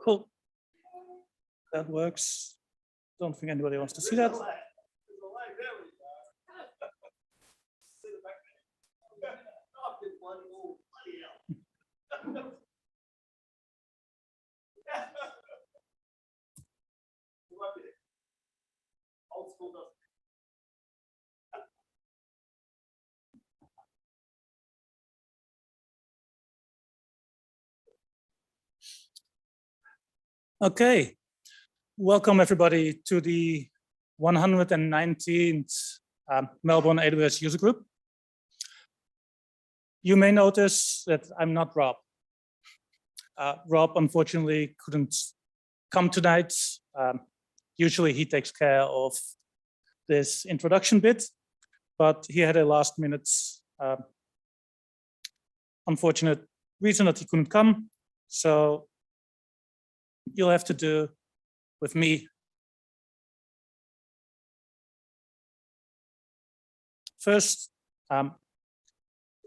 Cool. That works. Don't think anybody wants to see that. Okay, welcome everybody to the 119th Melbourne AWS user group. You may notice that I'm not Rob. Rob unfortunately couldn't come tonight. Usually he takes care of this introduction bit, but he had a last minute unfortunate reason that he couldn't come. So you'll have to do with me. First,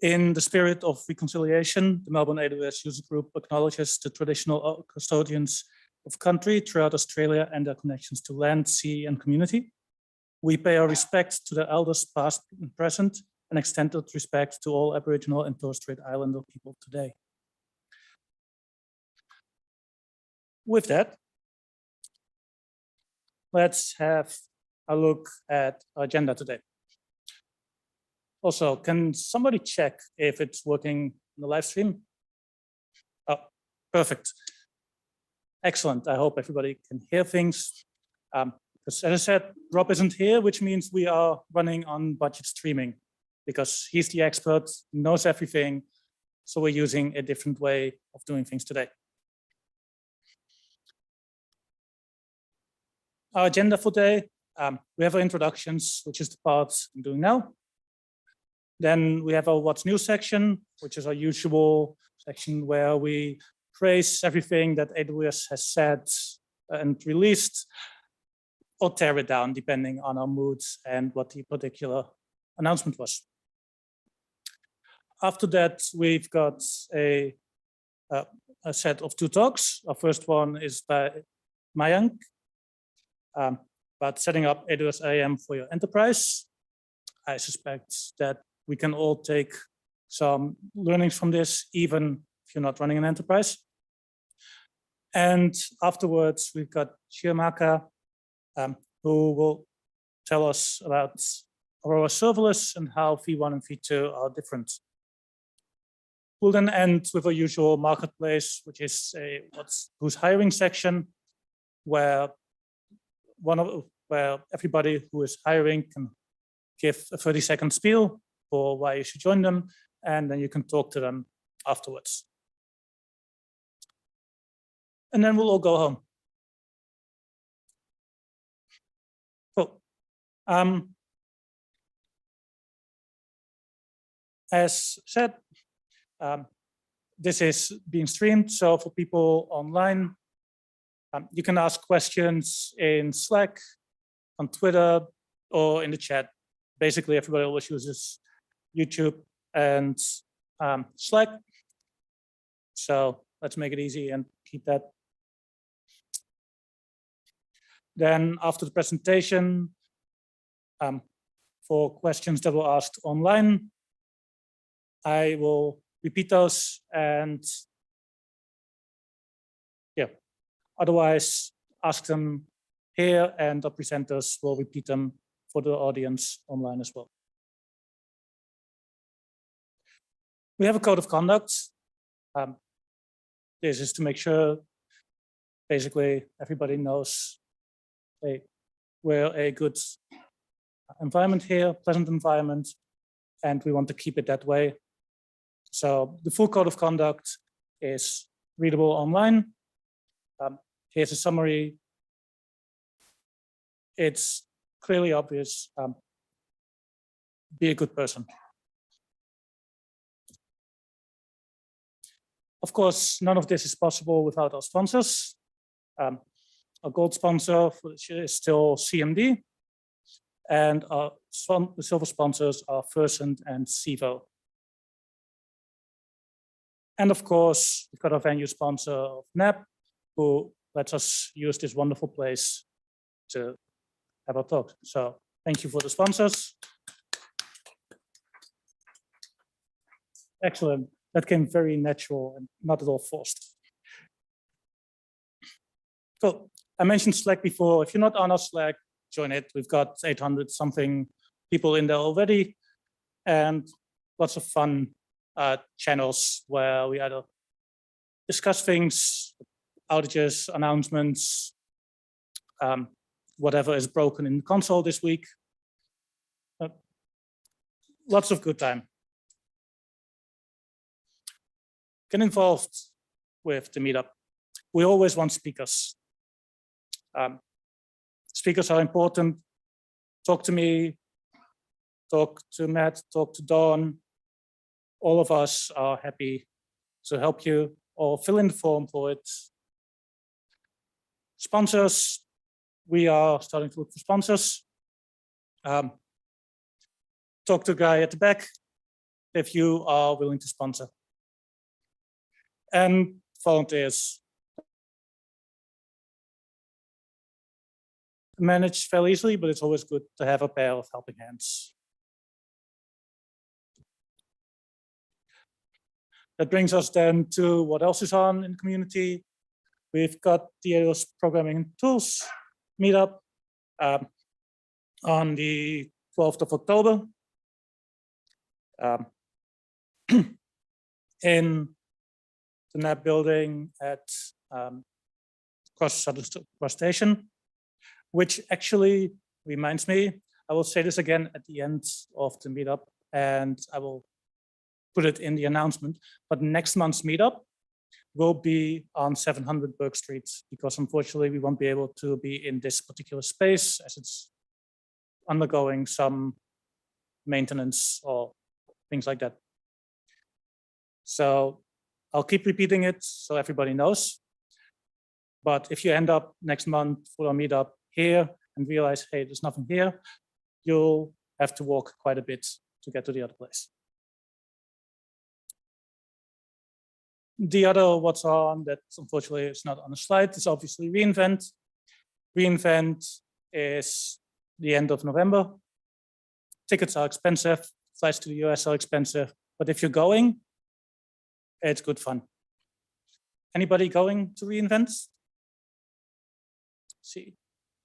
in the spirit of reconciliation, the Melbourne AWS user group acknowledges the traditional custodians of country throughout Australia and their connections to land, sea, and community. We pay our respects to the elders past and present, and extended respect to all Aboriginal and Torres Strait Islander people today. With that, let's have a look at our agenda today. Also, can somebody check if it's working in the live stream? Oh, perfect. Excellent. I hope everybody can hear things. Because as I said, Rob isn't here, which means we are running on budget streaming because he's the expert, knows everything. So we're using a different way of doing things today. Our agenda for today, we have our introductions, which is the part I'm doing now. Then we have our What's New section, which is our usual section where we praise everything that AWS has said and released, or tear it down, depending on our moods and what the particular announcement was. After that, we've got a set of 2 talks. Our first one is by Mayank, about setting up AWS IAM for your enterprise. I suspect that we can all take some learnings from this, even if you're not running an enterprise. And afterwards, we've got Chiamaka, who will tell us about Aurora Serverless and how V1 and V2 are different. We'll then end with our usual marketplace, which is a who's hiring section, where everybody who is hiring can give a 30-second spiel for why you should join them, and then you can talk to them afterwards. And then we'll all go home. Cool. As said, this is being streamed, so for people online, you can ask questions in Slack, on Twitter, or in the chat. Basically, everybody always uses YouTube and Slack. So let's make it easy and keep that. Then after the presentation, for questions that were asked online, I will repeat those, and yeah, otherwise ask them here, and the presenters will repeat them for the audience online as well. We have a code of conduct. This is to make sure basically everybody knows we're a good environment here, pleasant environment, and we want to keep it that way. So the full code of conduct is readable online. Here's a summary. It's clearly obvious. Be a good person. Of course, none of this is possible without our sponsors. Our gold sponsor, which is still CMD, and our silver sponsors are Versant and Civo. And of course, we've got our venue sponsor of NAP, who lets us use this wonderful place to have our talk. So thank you for the sponsors. Excellent. That came very natural and not at all forced. Cool. I mentioned Slack before. If you're not on our Slack, join it. We've got 800 something people in there already, and lots of fun channels where we either discuss things, outages, announcements, whatever is broken in the console this week. Lots of good time. Get involved with the meetup. We always want speakers. Speakers are important. Talk to me, talk to Matt, talk to Dawn. All of us are happy to help you or fill in the form for it. Sponsors, we are starting to look for sponsors. Talk to the guy at the back if you are willing to sponsor. And volunteers. Managed fairly easily, but it's always good to have a pair of helping hands. That brings us then to what else is on in the community. We've got the AWS Programming and Tools meetup on the 12th of October. In the NAB building at Cross Station, which actually reminds me, I will say this again at the end of the meetup, and I will put it in the announcement, but next month's meetup will be on 700 Burke Street, because unfortunately we won't be able to be in this particular space as it's undergoing some maintenance or things like that. So I'll keep repeating it so everybody knows. But if you end up next month for a meetup here and realize, hey, there's nothing here, you'll have to walk quite a bit to get to the other place. The other what's on that unfortunately is not on the slide is obviously reInvent. reInvent is the end of November. Tickets are expensive, flights to the US are expensive, but if you're going, it's good fun. Anybody going to reInvent? See,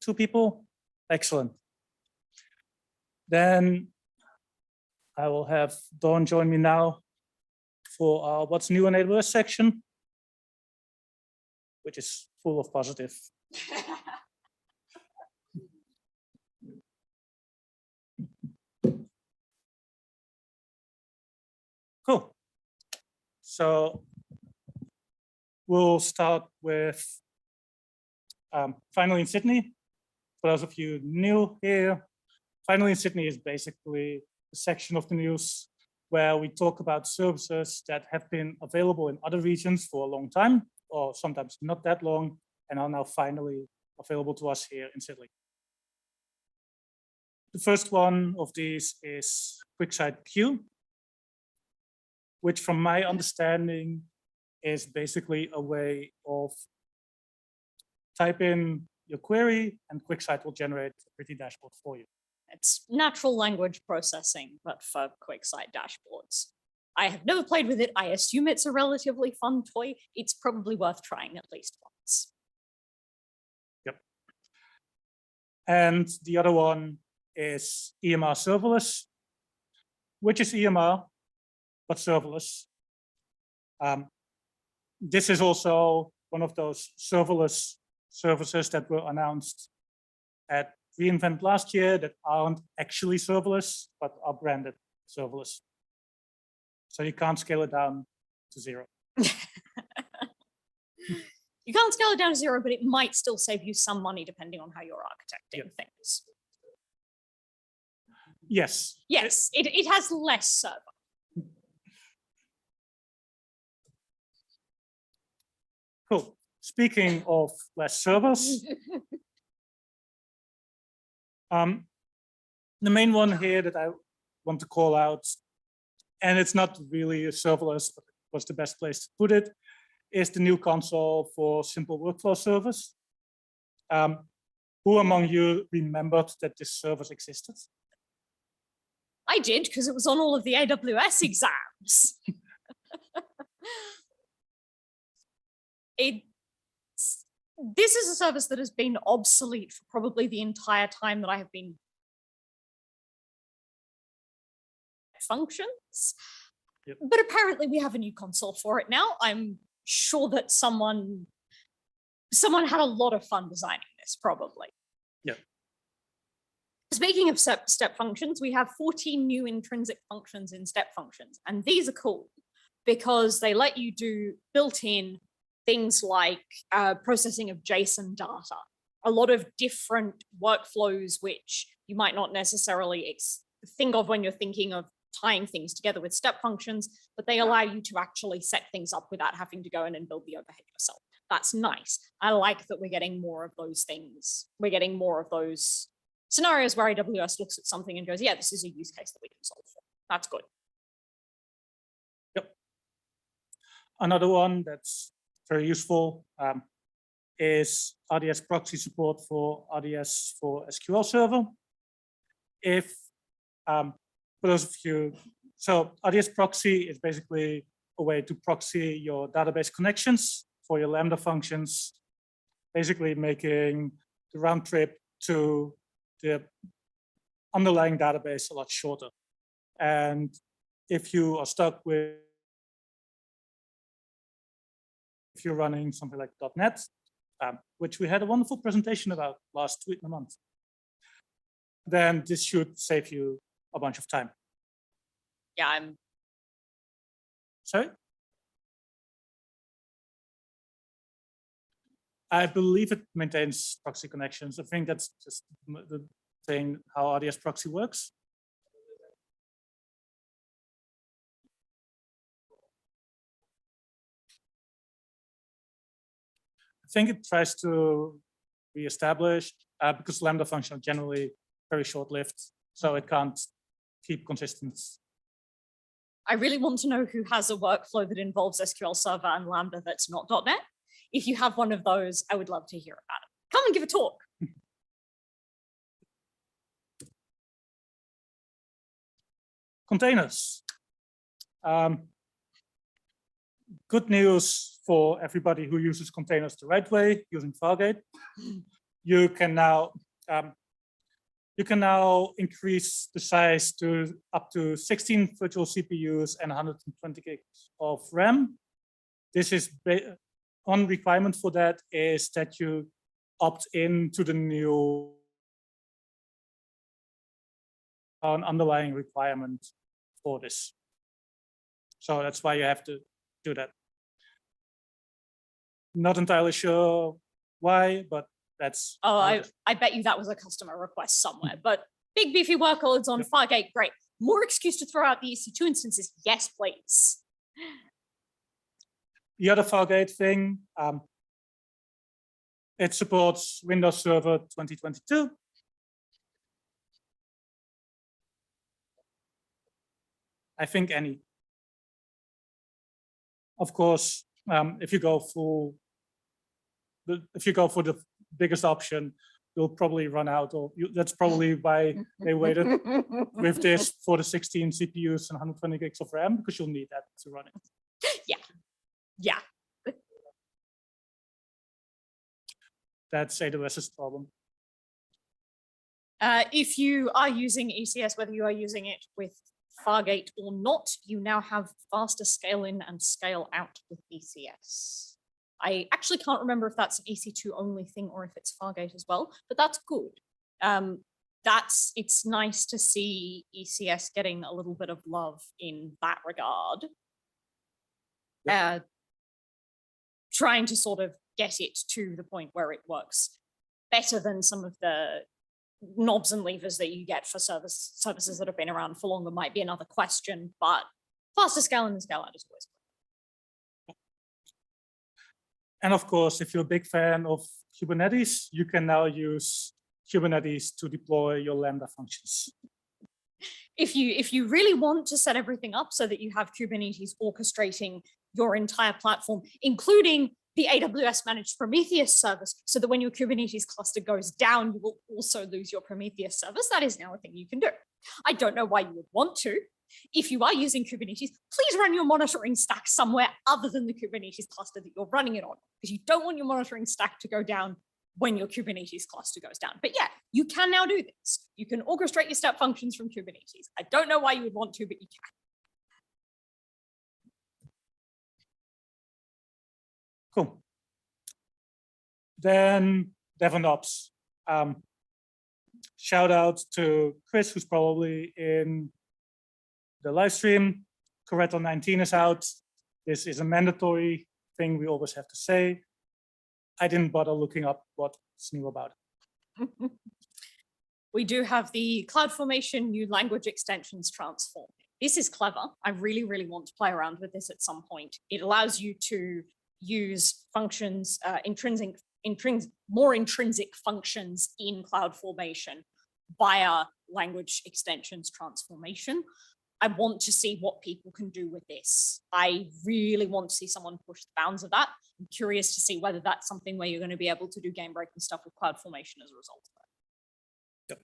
2 people, excellent. Then I will have Dawn join me now for our What's New in AWS section, which is full of positive. Cool. So we'll start with Finally in Sydney. For those of you new here, Finally in Sydney is basically a section of the news where we talk about services that have been available in other regions for a long time, or sometimes not that long, and are now finally available to us here in Sydney. The first one of these is QuickSight Q, which from my understanding is basically a way of type in your query and QuickSight will generate a pretty dashboard for you. It's natural language processing, but for QuickSight dashboards. I have never played with it. I assume it's a relatively fun toy. It's probably worth trying at least once. Yep. And the other one is Emr Serverless, which is EMR, but serverless. This is also one of those serverless services that were announced at reInvent last year that aren't actually serverless, but are branded serverless. So you can't scale it down to 0. You can't scale it down to 0, but it might still save you some money depending on how you're architecting things. Yes. Yes, it has less server. Cool. Speaking of less servers, the main one here that I want to call out, and it's not really a serverless, but it was the best place to put it, is the new console for simple workflow servers. Who among you remembered that this service existed? I did, because it was on all of the AWS exams. This is a service that has been obsolete for probably the entire time that I have been functions. Yep. But apparently we have a new console for it now. I'm sure that someone had a lot of fun designing this, probably. Yeah. Speaking of step functions, we have 14 new intrinsic functions in step functions, and these are cool because they let you do built-in things like processing of JSON data, a lot of different workflows which you might not necessarily think of when you're thinking of tying things together with step functions, but they allow you to actually set things up without having to go in and build the overhead yourself. That's nice. I like that we're getting more of those things. We're getting more of those scenarios where AWS looks at something and goes, yeah, this is a use case that we can solve for. That's good. Yep. Another one that's very useful is RDS proxy support for RDS for SQL Server. If, for those of you, so RDS proxy is basically a way to proxy your database connections for your Lambda functions, basically making the round trip to the underlying database a lot shorter. And if you are stuck with, if you're running something like .NET, which we had a wonderful presentation about last week in a month, then this should save you a bunch of time. Yeah, I'm. Sorry? I believe it maintains proxy connections. I think that's just the thing, how RDS proxy works. I think it tries to reestablish because Lambda functions are generally very short-lived, so it can't keep consistent. I really want to know who has a workflow that involves SQL Server and Lambda that's not .NET. If you have one of those, I would love to hear about it. Come and give a talk. Containers. Good news for everybody who uses containers the right way using Fargate. You can now increase the size to up to 16 virtual CPUs and 120 gigs of RAM. This is one requirement for that is that you opt in to the new underlying requirement for this. So that's why you have to do that. Not entirely sure why, but that's. Oh, I bet you that was a customer request somewhere, but big beefy workloads on Fargate, great. More excuse to throw out the EC2 instances. Yes, please. The other Fargate thing, it supports Windows Server 2022. I think any. Of course, if you go for the biggest option, you'll probably run out, or that's probably why they waited with this for the 16 CPUs and 120 gigs of RAM, because you'll need that to run it. Yeah. Yeah. That's AWS's problem. If you are using ECS, whether you are using it with Fargate or not, you now have faster scale in and scale out with ECS. I actually can't remember if that's an EC2 only thing or if it's Fargate as well, but that's good. It's nice to see ECS getting a little bit of love in that regard. Yep. Trying to sort of get it to the point where it works better than some of the knobs and levers that you get for services that have been around for longer might be another question, but faster scale in and scale out is always good. And of course, if you're a big fan of Kubernetes, you can now use Kubernetes to deploy your Lambda functions. If you really want to set everything up so that you have Kubernetes orchestrating your entire platform, including the AWS managed Prometheus service, so that when your Kubernetes cluster goes down, you will also lose your Prometheus service. That is now a thing you can do. I don't know why you would want to. If you are using Kubernetes, please run your monitoring stack somewhere other than the Kubernetes cluster that you're running it on, because you don't want your monitoring stack to go down when your Kubernetes cluster goes down. But yeah, you can now do this. You can orchestrate your step functions from Kubernetes. I don't know why you would want to, but you can. Cool. Then DevOps. Shout out to Chris, who's probably in the live stream. Corretto 19 is out. This is a mandatory thing we always have to say. I didn't bother looking up what's new about it. We do have the CloudFormation new language extensions transform. This is clever. I really, really want to play around with this at some point. It allows you to use functions, more intrinsic functions in CloudFormation via language extensions transformation. I want to see what people can do with this. I really want to see someone push the bounds of that. I'm curious to see whether that's something where you're going to be able to do game-breaking stuff with CloudFormation as a result of that. Yep.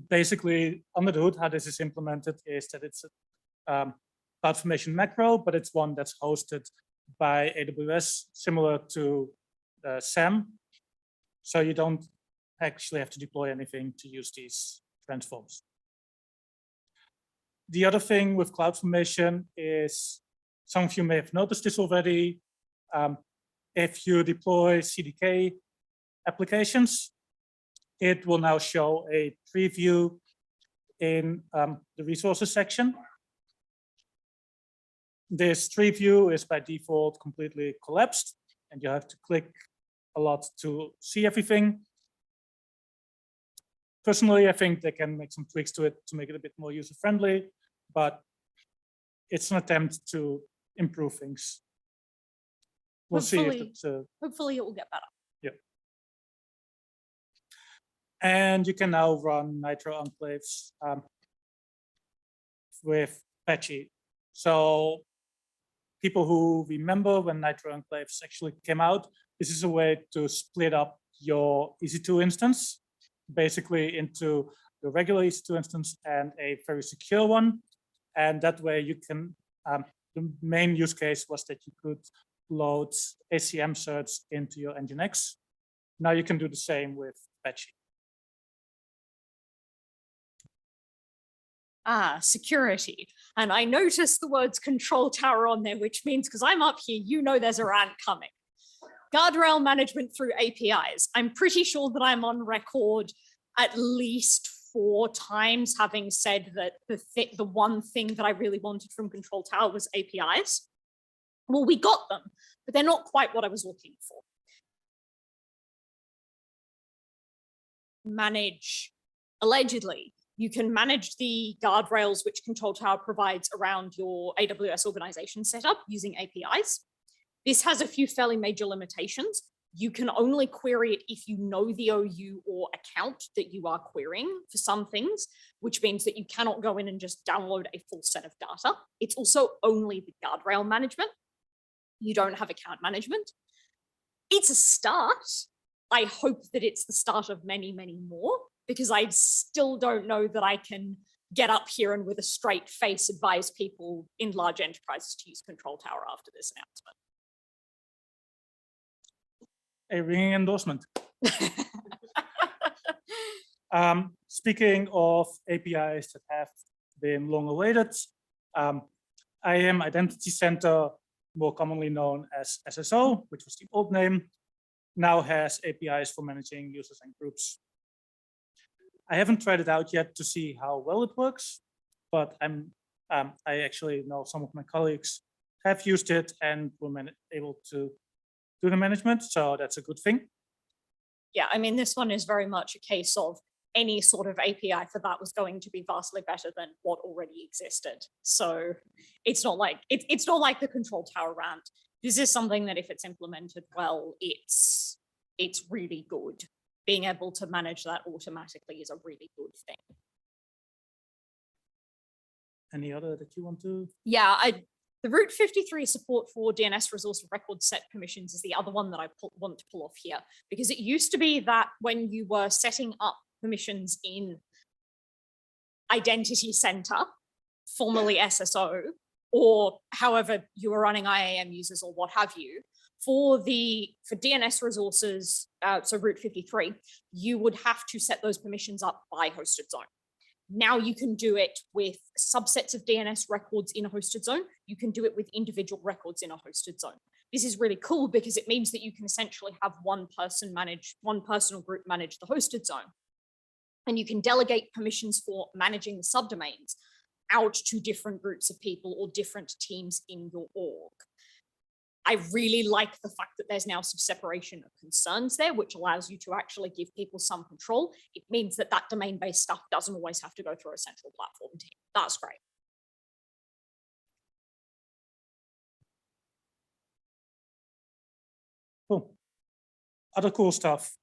Basically, under the hood, how this is implemented is that it's a CloudFormation macro, but it's one that's hosted by AWS, similar to SAM. So you don't actually have to deploy anything to use these transforms. The other thing with CloudFormation is, some of you may have noticed this already, if you deploy CDK applications, it will now show a tree view in the resources section. This tree view is by default completely collapsed, and you have to click a lot to see everything. Personally, I think they can make some tweaks to it to make it a bit more user-friendly, but it's an attempt to improve things. We'll see if it's hopefully it will get better. Yeah. And you can now run Nitro enclaves with Apache. So people who remember when Nitro enclaves actually came out, this is a way to split up your EC2 instance, basically into the regular EC2 instance and a very secure one. And that way you can, the main use case was that you could load ACM certs into your Nginx. Now you can do the same with Apache. Security. And I noticed the words control tower on there, which means, because I'm up here, you know there's a rant coming. Guardrail management through APIs. I'm pretty sure that I'm on record at least 4 times having said that the one thing that I really wanted from Control Tower was APIs. Well, we got them, but they're not quite what I was looking for. Allegedly, you can manage the guardrails which Control Tower provides around your AWS organization setup using APIs. This has a few fairly major limitations. You can only query it if you know the OU or account that you are querying for some things, which means that you cannot go in and just download a full set of data. It's also only the guardrail management. You don't have account management. It's a start. I hope that it's the start of many, many more, because I still don't know that I can get up here and with a straight face advise people in large enterprises to use Control Tower after this announcement. A ringing endorsement. Speaking of APIs that have been long awaited, IAM Identity Center, more commonly known as SSO, which was the old name, now has APIs for managing users and groups. I haven't tried it out yet to see how well it works, but I actually know some of my colleagues have used it and were able to do the management, so that's a good thing. Yeah, I mean, this one is very much a case of any sort of API for that was going to be vastly better than what already existed. So it's not like it's not like the Control Tower rant. This is something that if it's implemented well, it's really good. Being able to manage that automatically is a really good thing. Any other that you want to? Yeah, The Route 53 support for DNS resource record set permissions is the other one that I want to pull off here, because it used to be that when you were setting up permissions in Identity Center, formerly SSO, or however you were running IAM users or what have you, for DNS resources, so Route 53, you would have to set those permissions up by hosted zone. Now you can do it with subsets of DNS records in a hosted zone. You can do it with individual records in a hosted zone. This is really cool because it means that you can essentially have one personal group manage the hosted zone. And you can delegate permissions for managing the subdomains out to different groups of people or different teams in your org. I really like the fact that there's now some separation of concerns there, which allows you to actually give people some control. It means that that domain-based stuff doesn't always have to go through a central platform team. That's great. Cool. Other cool stuff.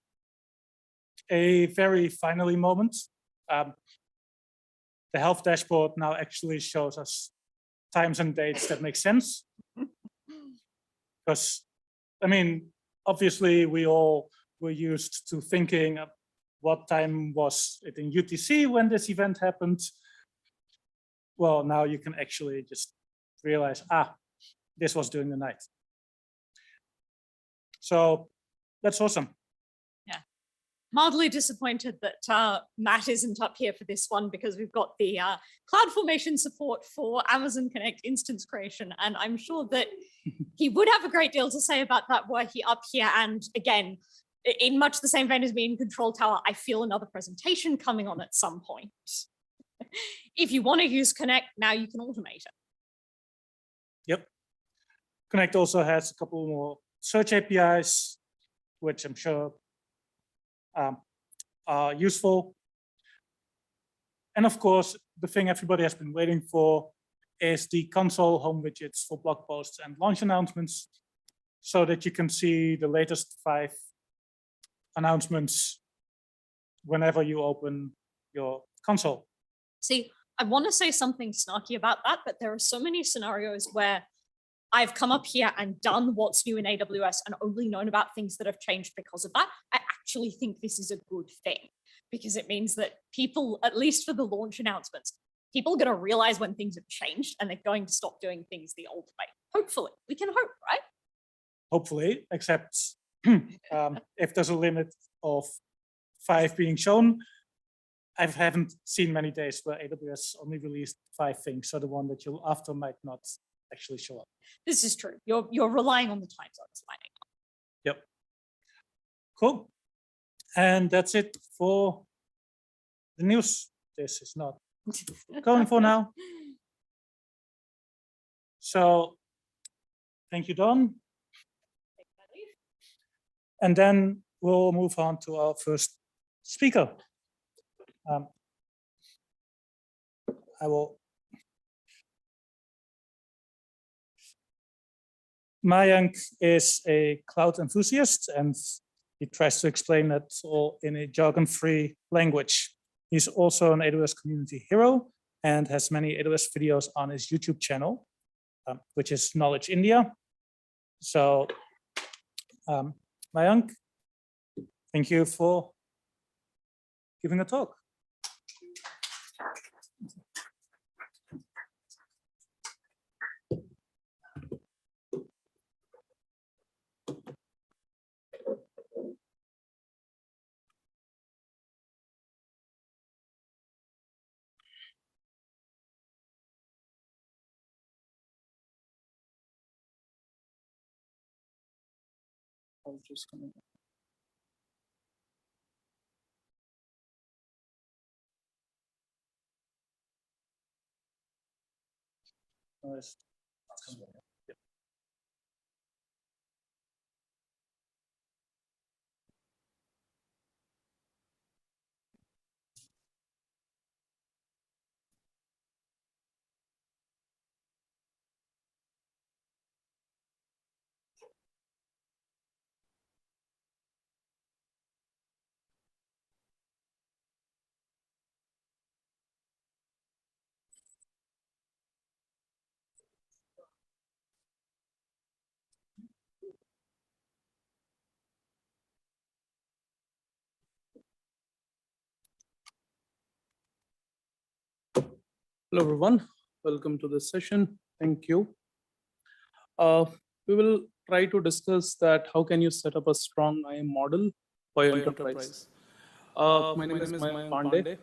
A very finally moment. The health dashboard now actually shows us times and dates that make sense. Because, I mean, obviously we all were used to thinking of what time was it in UTC when this event happened. Well, now you can actually just realize, this was during the night. So that's awesome. Yeah, mildly disappointed that Matt isn't up here for this one, because we've got the CloudFormation support for Amazon Connect instance creation, and I'm sure that he would have a great deal to say about that were he up here. And again, in much the same vein as me in Control Tower, I feel another presentation coming on at some point. If you want to use Connect, now you can automate it. Yep. Connect also has a couple more search APIs, which I'm sure are useful. And of course, the thing everybody has been waiting for is the console home widgets for blog posts and launch announcements, so that you can see the latest 5 announcements whenever you open your console. See, I want to say something snarky about that, but there are so many scenarios where I've come up here and done what's new in AWS and only known about things that have changed because of that. I actually think this is a good thing, because it means that people, at least for the launch announcements, people are going to realize when things have changed and they're going to stop doing things the old way. Hopefully, we can hope, right? Hopefully, except if there's a limit of 5 being shown. I haven't seen many days where AWS only released 5 things, so the one that you'll after might not actually show up. This is true. You're relying on the time zones lining up. Yep. Cool. And that's it for the news. This is not going for now. So thank you, Don. And then we'll move on to our first speaker. Mayank is a cloud enthusiast, and he tries to explain it all in a jargon-free language. He's also an AWS community hero and has many AWS videos on his YouTube channel, which is Knowledge India. So, Mayank, thank you for giving a talk. I'm just gonna... Nice. Yep. Hello, everyone. Welcome to this session. Thank you. We will try to discuss that how can you set up a strong IAM model for your enterprise. My name is Mayank Pandey.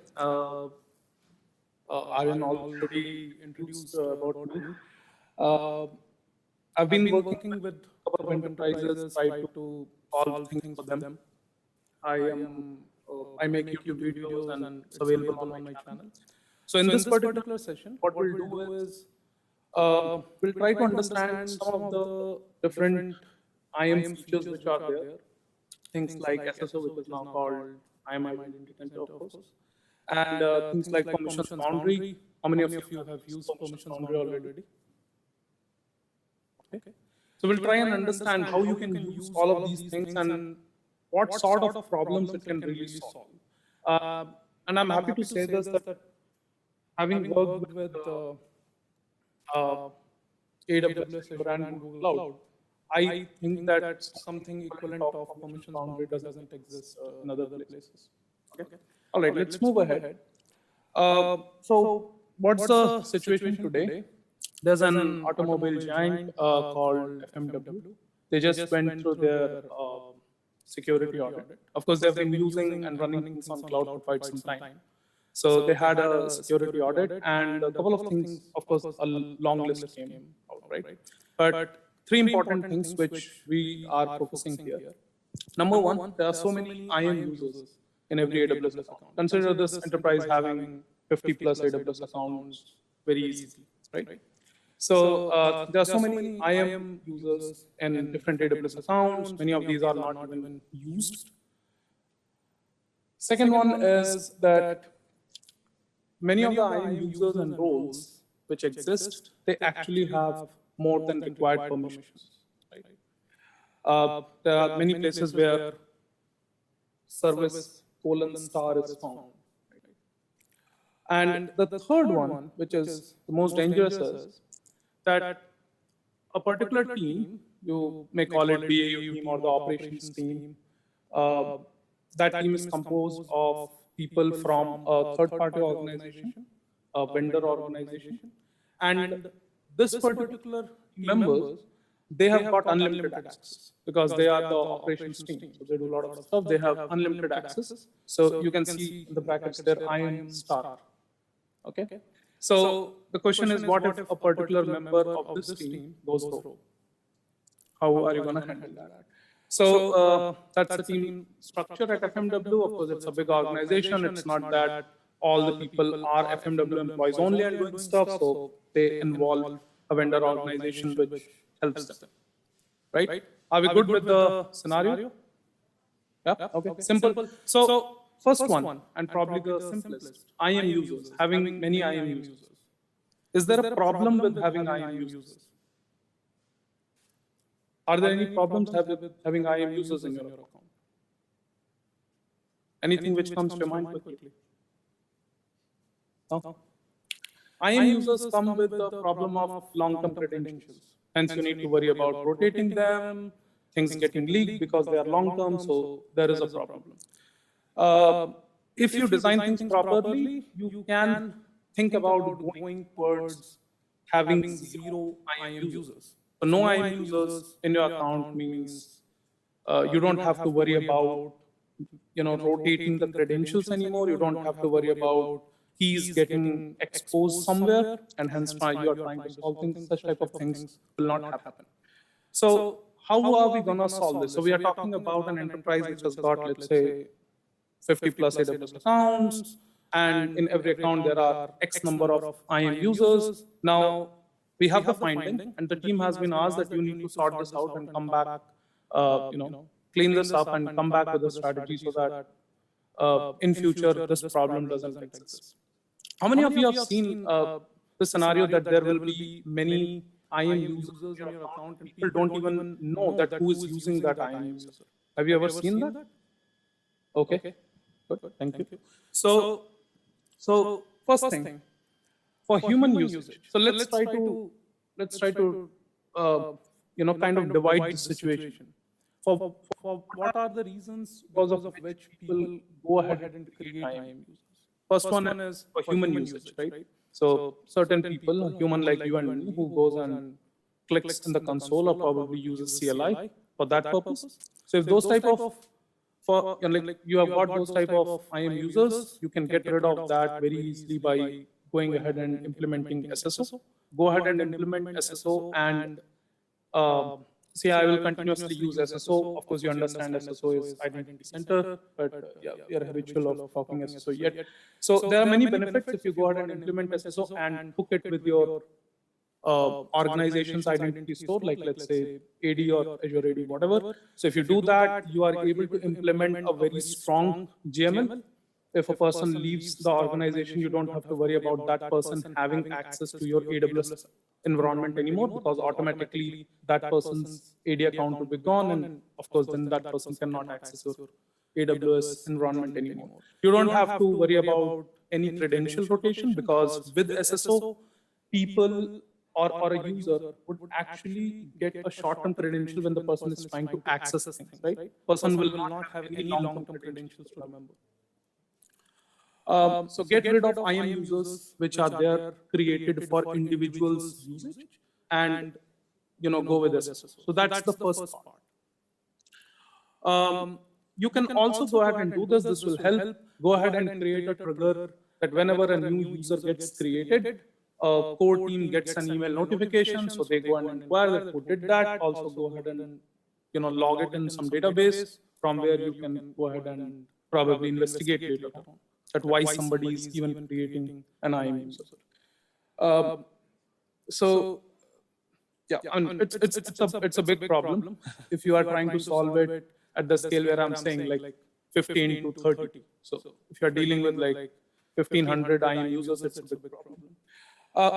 Aryan already introduced about me. I've been working with a couple of enterprises, try to solve things for them. I make YouTube videos and it's available on my channel. So in this particular session, what we'll do is we'll try to understand some of the different IAM features which are there. Things like SSO, which is now called IAM Identity Center, of course. And things like permissions boundary. How many of you have used permissions boundary already? Okay. So we'll try and understand how you can use all of these things and what sort of problems it can really solve. And I'm happy to say this, that having worked with AWS and Google Cloud, I think that something equivalent of permissions boundary doesn't exist in other places. Okay. All right, let's move ahead. So what's the situation today? There's an automobile giant called FMW. They just went through their security audit. Of course, they've been using and running things on cloud for quite some time. So they had a security audit and a couple of things, of course, a long list came out, right? But three important things which we are focusing here. Number one, there are so many IAM users in every AWS account. Consider this enterprise having 50 plus AWS accounts very easily, right? So there are so many IAM users in different AWS accounts. Many of these are not even used. Second one is that many of the IAM users and roles which exist, they actually have more than required permissions. Right? There are many places where service : star is found. And the third one, which is the most dangerous, is that a particular team, you may call it BAU team or the operations team, that team is composed of people from a third-party organization, a vendor organization, and this particular members, they have got unlimited access because they are the operations team. So they do a lot of stuff. They have unlimited access. So you can see in the brackets there, IAM star. Okay. So the question is, what if a particular member of this team goes rogue? How are you going to handle that? So that's the team structure at FMW. Of course, it's a big organization. It's not that all the people are FMW employees only and doing stuff. So they involve a vendor organization which helps them. Right? Are we good with the scenario? Yeah. Okay. Simple. So first one, and probably the simplest, IAM users, having many IAM users. Is there a problem with having IAM users? Are there any problems with having IAM users in your account? Anything which comes to your mind quickly? No? IAM users come with the problem of long-term credentials. Hence, you need to worry about rotating them, things getting leaked because they are long-term, so there is a problem. If you design things properly, you can think about going towards having zero IAM users. So no IAM users in your account means you don't have to worry about rotating the credentials anymore. You don't have to worry about keys getting exposed somewhere, and hence you are trying to solve things. Such type of things will not happen. So how are we going to solve this? So we are talking about an enterprise which has got, let's say, 50 plus AWS accounts, and in every account there are X number of IAM users. Now we have the finding, and the team has been asked that you need to sort this out and come back, clean this up and come back with a strategy so that in future this problem doesn't exist. How many of you have seen the scenario that there will be many IAM users in your account and people don't even know that who is using that IAM user? Have you ever seen that? Okay, good, thank you. So first thing, for human usage. So let's try to kind of divide the situation. For what are the reasons because of which people go ahead and create IAM users? First one is for human usage, right? So certain people, a human like you and me, who goes and clicks in the console or probably uses CLI for that purpose. So if those type of, like you have got those type of IAM users, you can get rid of that very easily by going ahead and implementing SSO. Go ahead and implement SSO and say I will continuously use SSO. Of course, you understand SSO is identity center, but yeah, we are habitual of talking SSO yet. So there are many benefits if you go ahead and implement SSO and hook it with your organization's identity store, like let's say AD or Azure AD, whatever. So if you do that, you are able to implement a very strong GML. If a person leaves the organization, you don't have to worry about that person having access to your AWS environment anymore, because automatically that person's AD account will be gone, and of course then that person cannot access your AWS environment anymore. You don't have to worry about any credential rotation, because with SSO, people or a user would actually get a short-term credential when the person is trying to access things, right? Person will not have any long-term credentials to remember. So get rid of IAM users which are there created for individuals' usage, and go with SSO. So that's the first part. You can also go ahead and do this. This will help. Go ahead and create a trigger that whenever a new user gets created, a core team gets an email notification, so they go and inquire that who did that. Also go ahead and log it in some database from where you can go ahead and probably investigate later on that why somebody is even creating an IAM user. So yeah, it's a big problem if you are trying to solve it at the scale where I'm saying like 15 to 30. So if you're dealing with like 1,500 IAM users, it's a big problem.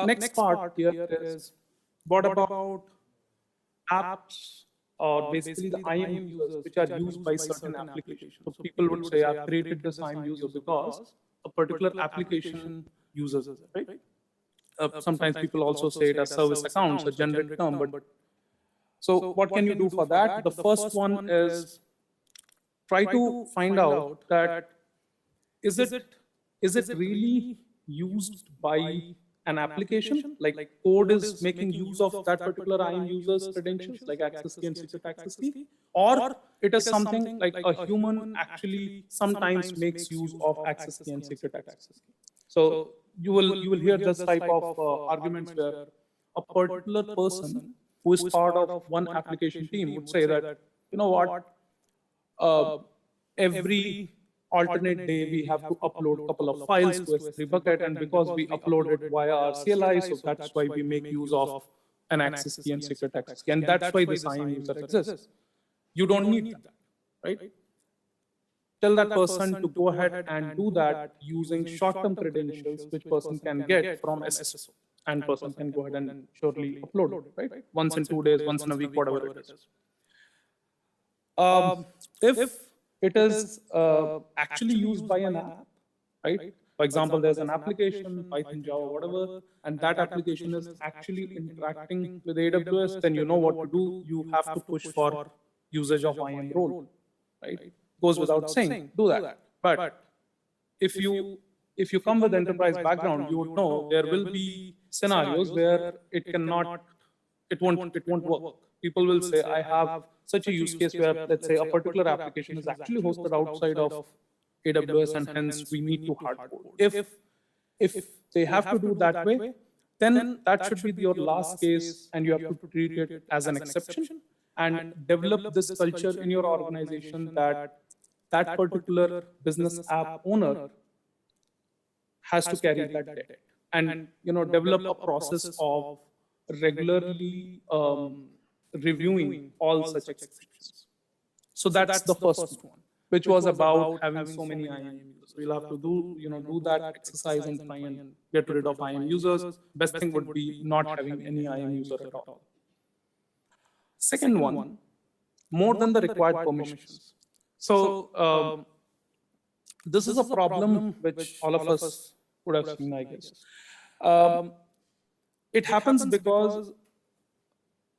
Next part here is what about apps or basically the IAM users which are used by certain applications. So people would say, I've created this IAM user because a particular application uses it, right? Sometimes people also say it as service accounts, a generic term, but so what can you do for that? The first one is try to find out that is it really used by an application, like code is making use of that particular IAM user's credentials, like access key and secret access key, or it is something like a human actually sometimes makes use of access key and secret access key. So you will hear this type of arguments where a particular person who is part of one application team would say that, you know what, every alternate day we have to upload a couple of files to S3 bucket, and because we upload it via our CLI, so that's why we make use of an access key and secret access key, and that's why this IAM user exists. You don't need that, right? Tell that person to go ahead and do that using short-term credentials which person can get from SSO, and person can go ahead and surely upload it, right? Once in 2 days, once in a week, whatever it is. If it is actually used by an app, right? For example, there's an application, Python, Java, whatever, and that application is actually interacting with AWS, then you know what to do. You have to push for usage of IAM role, right? Goes without saying, do that. But if you come with enterprise background, you would know there will be scenarios where it won't work. People will say, I have such a use case where, let's say, a particular application is actually hosted outside of AWS, and hence we need to hard code. If they have to do that way, then that should be your last case, and you have to treat it as an exception and develop this culture in your organization that that particular business app owner has to carry that debt, and develop a process of regularly reviewing all such exceptions. So that's the first one, which was about having so many IAM users. We'll have to do that exercise and try and get rid of IAM users. Best thing would be not having any IAM user at all. Second one, more than the required permissions. So this is a problem which all of us would have seen, I guess. It happens because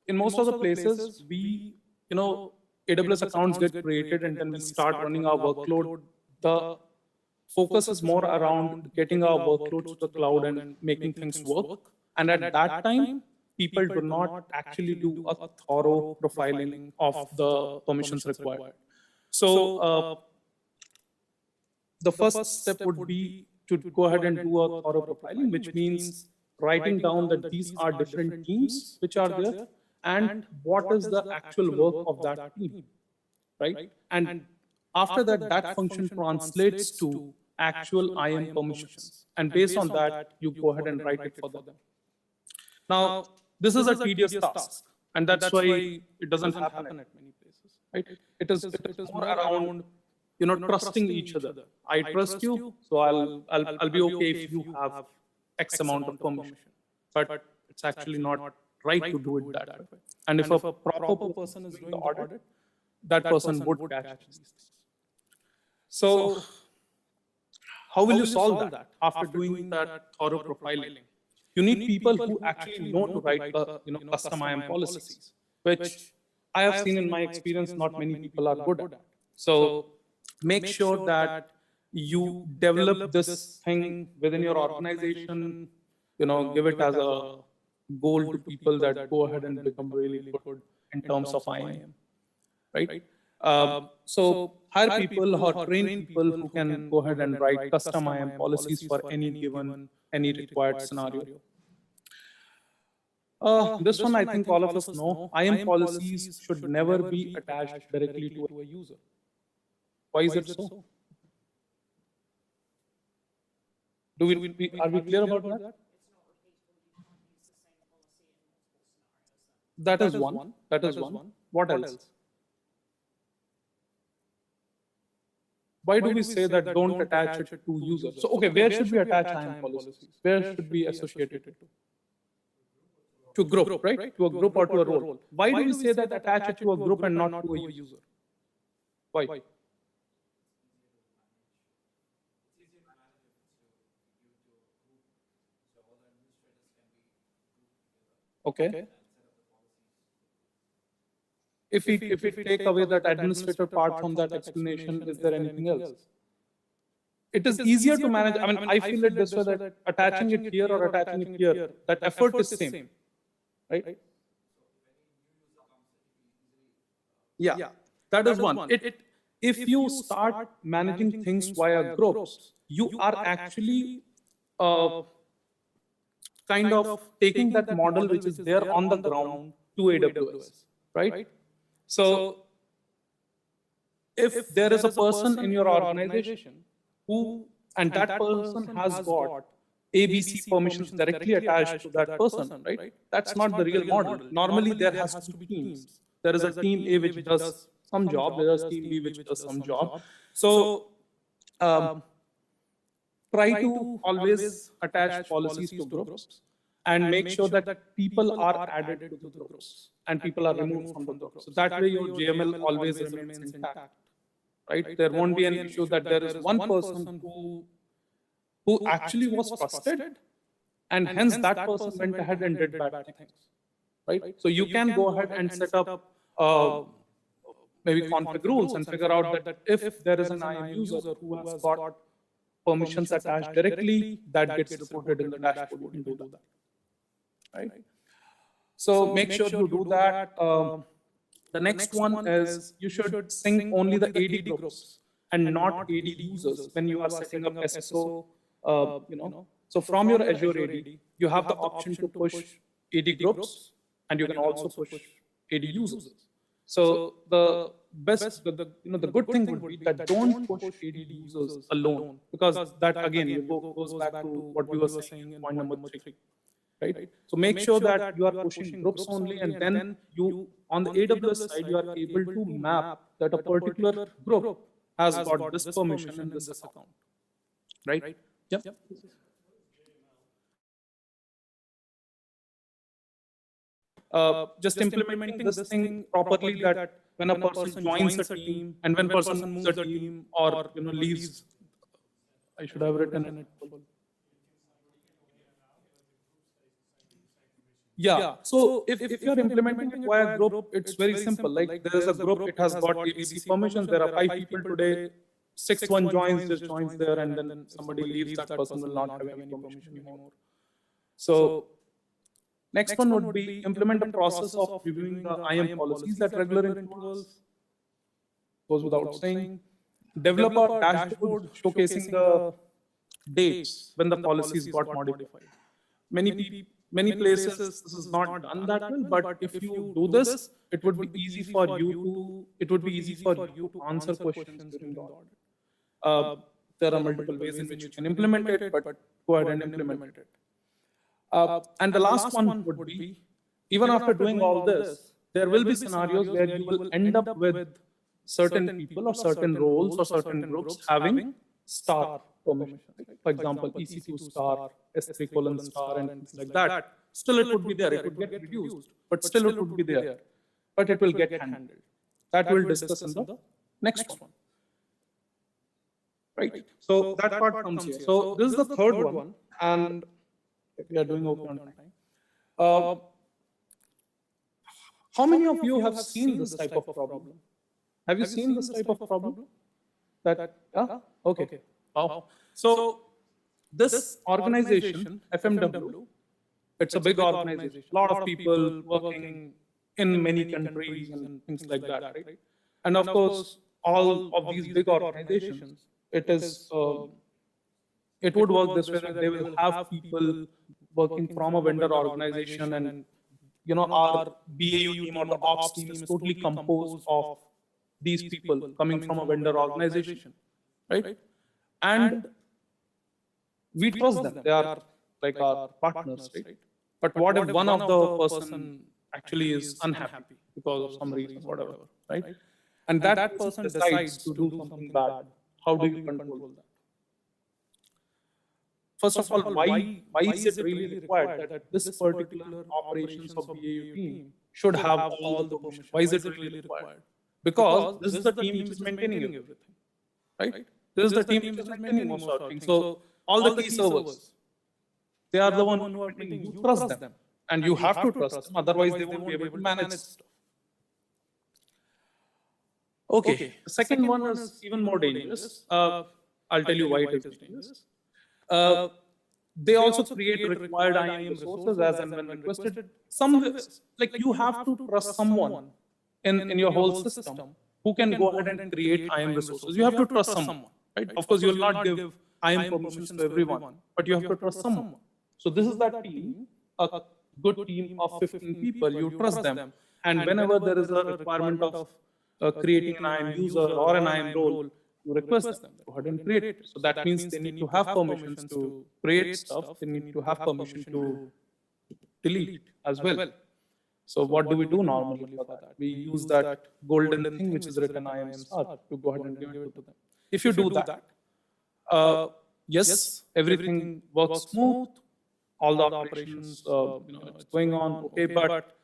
in most of the places, AWS accounts get created, and then we start running our workload. The focus is more around getting our workloads to the cloud and making things work. And at that time, people do not actually do a thorough profiling of the permissions required. So the first step would be to go ahead and do a thorough profiling, which means writing down that these are different teams which are there and what is the actual work of that team, right? And after that, that function translates to actual IAM permissions. And based on that, you go ahead and write it for them. Now, this is a tedious task, and that's why it doesn't happen at many places, right? It is more around, trusting each other. I trust you, so I'll be okay if you have X amount of permission. But it's actually not right to do it that way. And if a proper person is doing the audit, that person would catch these things. So how will you solve that after doing that thorough profiling? You need people who actually know to write custom IAM policies, which I have seen in my experience not many people are good at. So make sure that you develop this thing within your organization, give it as a goal to people that go ahead and become really good in terms of IAM, right? So hire people or train people who can go ahead and write custom IAM policies for any given, any required scenario. This one I think all of us know. IAM policies should never be attached directly to a user. Why is it so? Are we clear about that? That is one. That is one. What else? Why do we say that don't attach it to users? So, okay, where should we attach IAM policies? Where should we associate it to? To group, right? To a group or to a role. Why do we say that attach it to a group and not to a user? Why? Okay. If we take away that administrative part from that explanation, is there anything else? It is easier to manage. I mean, I feel it this way that attaching it here or attaching it here, that effort is same, right? Yeah, that is one. If you start managing things via groups, you are actually kind of taking that model which is there on the ground to AWS, right? So if there is a person in your organization and that person has got ABC permissions directly attached to that person, right? That's not the real model. Normally there has to be teams. There is a team A which does some job, there is a team B which does some job. So try to always attach policies to groups and make sure that people are added to the groups and people are removed from the groups. So that way your JML always remains intact, right? There won't be an issue that there is one person who actually was trusted and hence that person went ahead and did bad things, right? So you can go ahead and set up maybe config rules and figure out that if there is an IAM user who has got permissions attached directly, that gets reported in the dashboard. You can do that, right? So make sure you do that. The next one is you should sync only the AD groups and not AD users when you are setting up SSO. So from your Azure AD, you have the option to push AD groups and you can also push AD users. So the best, the good thing would be that don't push AD users alone, because that again goes back to what we were saying in point number 3, right? So make sure that you are pushing groups only, and then you, on the AWS side, you are able to map that a particular group has got this permission in this account, right? Yep. Just implementing this thing properly, that when a person joins a team and when person moves a team or leaves, I should have written in it. Yeah. So if you're implementing it via group, it's very simple. Like there is a group, it has got ABC permissions. There are 5 people today. sixth one just joins there, and then somebody leaves, that person will not have any permission anymore. So next one would be implement a process of reviewing the IAM policies at regular intervals. Goes without saying. Develop a dashboard showcasing the dates when the policies got modified. Many places this is not done that well, but if you do this, it would be easy for you to answer questions during the audit. There are multiple ways in which you can implement it, but go ahead and implement it. And the last one would be, even after doing all this, there will be scenarios where you will end up with certain people or certain roles or certain groups having star permission. For example, EC2 star, S3 : star, and things like that. Still, it would be there. It would get reduced, but still it would be there. But it will get handled. That we'll discuss in the next one. Right. So that part comes here. So this is the third one, and we are doing okay on time. How many of you have seen this type of problem? Have you seen this type of problem? Okay. Wow. So this organization, FMW, it's a big organization. A lot of people working in many countries and things like that, right? And of course, all of these big organizations, it would work this way, that they will have people working from a vendor organization, and our BAU team or the ops team is totally composed of these people coming from a vendor organization, right? And we trust them. They are like our partners, right? But what if one of the person actually is unhappy because of some reason, whatever, right? And that person decides to do something bad. How do you control that? First of all, why is it really required that this particular operations of BAU team should have all the permission? Why is it really required? Because this is the team which is maintaining everything, right? This is the team which is maintaining most of things. So all the key servers, they are the one who are maintaining. You trust them, and you have to trust them. Otherwise, they won't be able to manage stuff. Okay. The second one is even more dangerous. I'll tell you why it is dangerous. They also create required IAM resources as and when requested. Like you have to trust someone in your whole system who can go ahead and create IAM resources. You have to trust someone, right? Of course, you will not give IAM permissions to everyone, but you have to trust someone. So this is that team, a good team of 15 people. You trust them, and whenever there is a requirement of creating an IAM user or an IAM role, you request them, go ahead and create it. So that means they need to have permissions to create stuff. They need to have permission to delete as well. So what do we do normally for that? We use that golden thing which is written IAM star to go ahead and give it to them. If you do that, yes, everything works smooth. All the operations, it's going on okay, but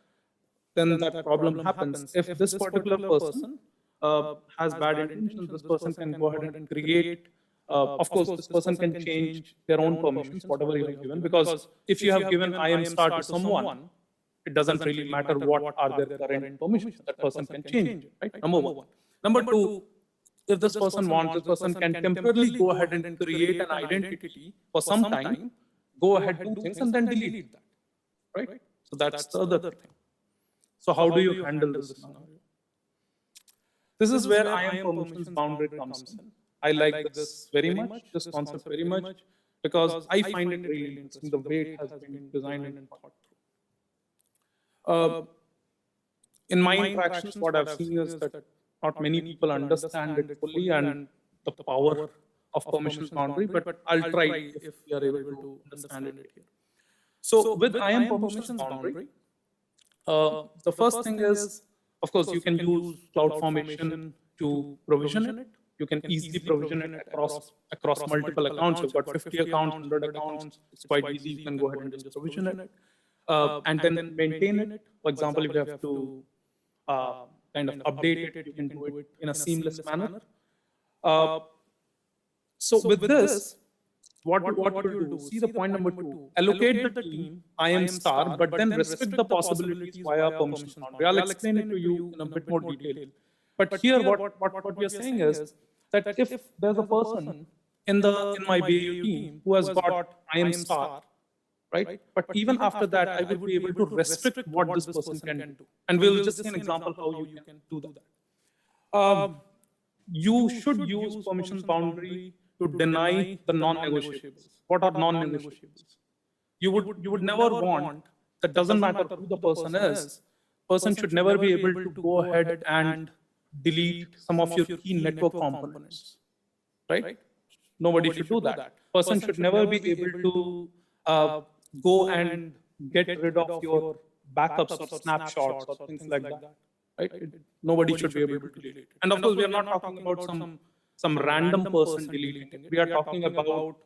then that problem happens. If this particular person has bad intentions, this person can go ahead and create. Of course, this person can change their own permissions, whatever you have given, because if you have given IAM star to someone, it doesn't really matter what are their current permissions. That person can change it, right? Number one. Number two, if this person wants, this person can temporarily go ahead and create an identity for some time, go ahead, do things, and then delete that, right? So that's the other thing. So how do you handle this scenario? This is where IAM permissions boundary comes in. I like this very much, this concept very much, because I find it really interesting the way it has been designed and thought through. In my interactions, what I've seen is that not many people understand it fully and the power of permissions boundary, but I'll try if we are able to understand it here. So with IAM permissions boundary, the first thing is, of course, you can use CloudFormation to provision it. You can easily provision it across multiple accounts. You've got 50 accounts, 100 accounts. It's quite easy. You can go ahead and just provision it. And then maintain it. For example, if you have to kind of update it, you can do it in a seamless manner. So with this, what you do? See the point number 2. Allocate the team IAM star, but then restrict the possibilities via permissions boundary. I'll explain it to you in a bit more detail. But here, what we are saying is that if there's a person in my BAU team who has got IAM star, right? But even after that, I would be able to restrict what this person can do. And we'll just see an example how you can do that. You should use permissions boundary to deny the non-negotiables. What are non-negotiables? You would never want, that doesn't matter who the person is, person should never be able to go ahead and delete some of your key network components, right? Nobody should do that. Person should never be able to go and get rid of your backups or snapshots or things like that, right? Nobody should be able to delete it. And of course, we are not talking about some random person deleting it. We are talking about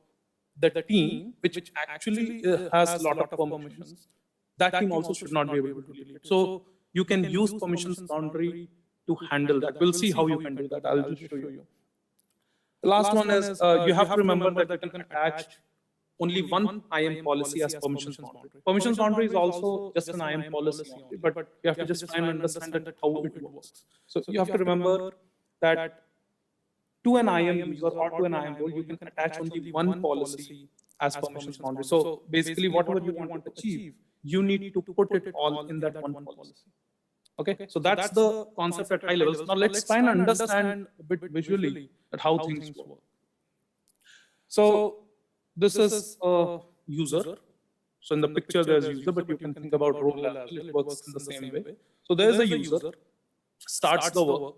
the team, which actually has a lot of permissions. That team also should not be able to delete it. So you can use permissions boundary to handle that. We'll see how you can do that. I'll just show you. The last one is you have to remember that you can attach only one IAM policy as permissions boundary. Permissions boundary is also just an IAM policy, but you have to just try and understand that how it works. So you have to remember that to an IAM user or to an IAM role, you can attach only one policy as permissions boundary. So basically, whatever you want to achieve, you need to put it all in that one policy. Okay, so that's the concept at high levels. Now let's try and understand a bit visually at how things work. So this is a user. So in the picture there's user, but you can think about role as well. It works in the same way. So there's a user, starts the work,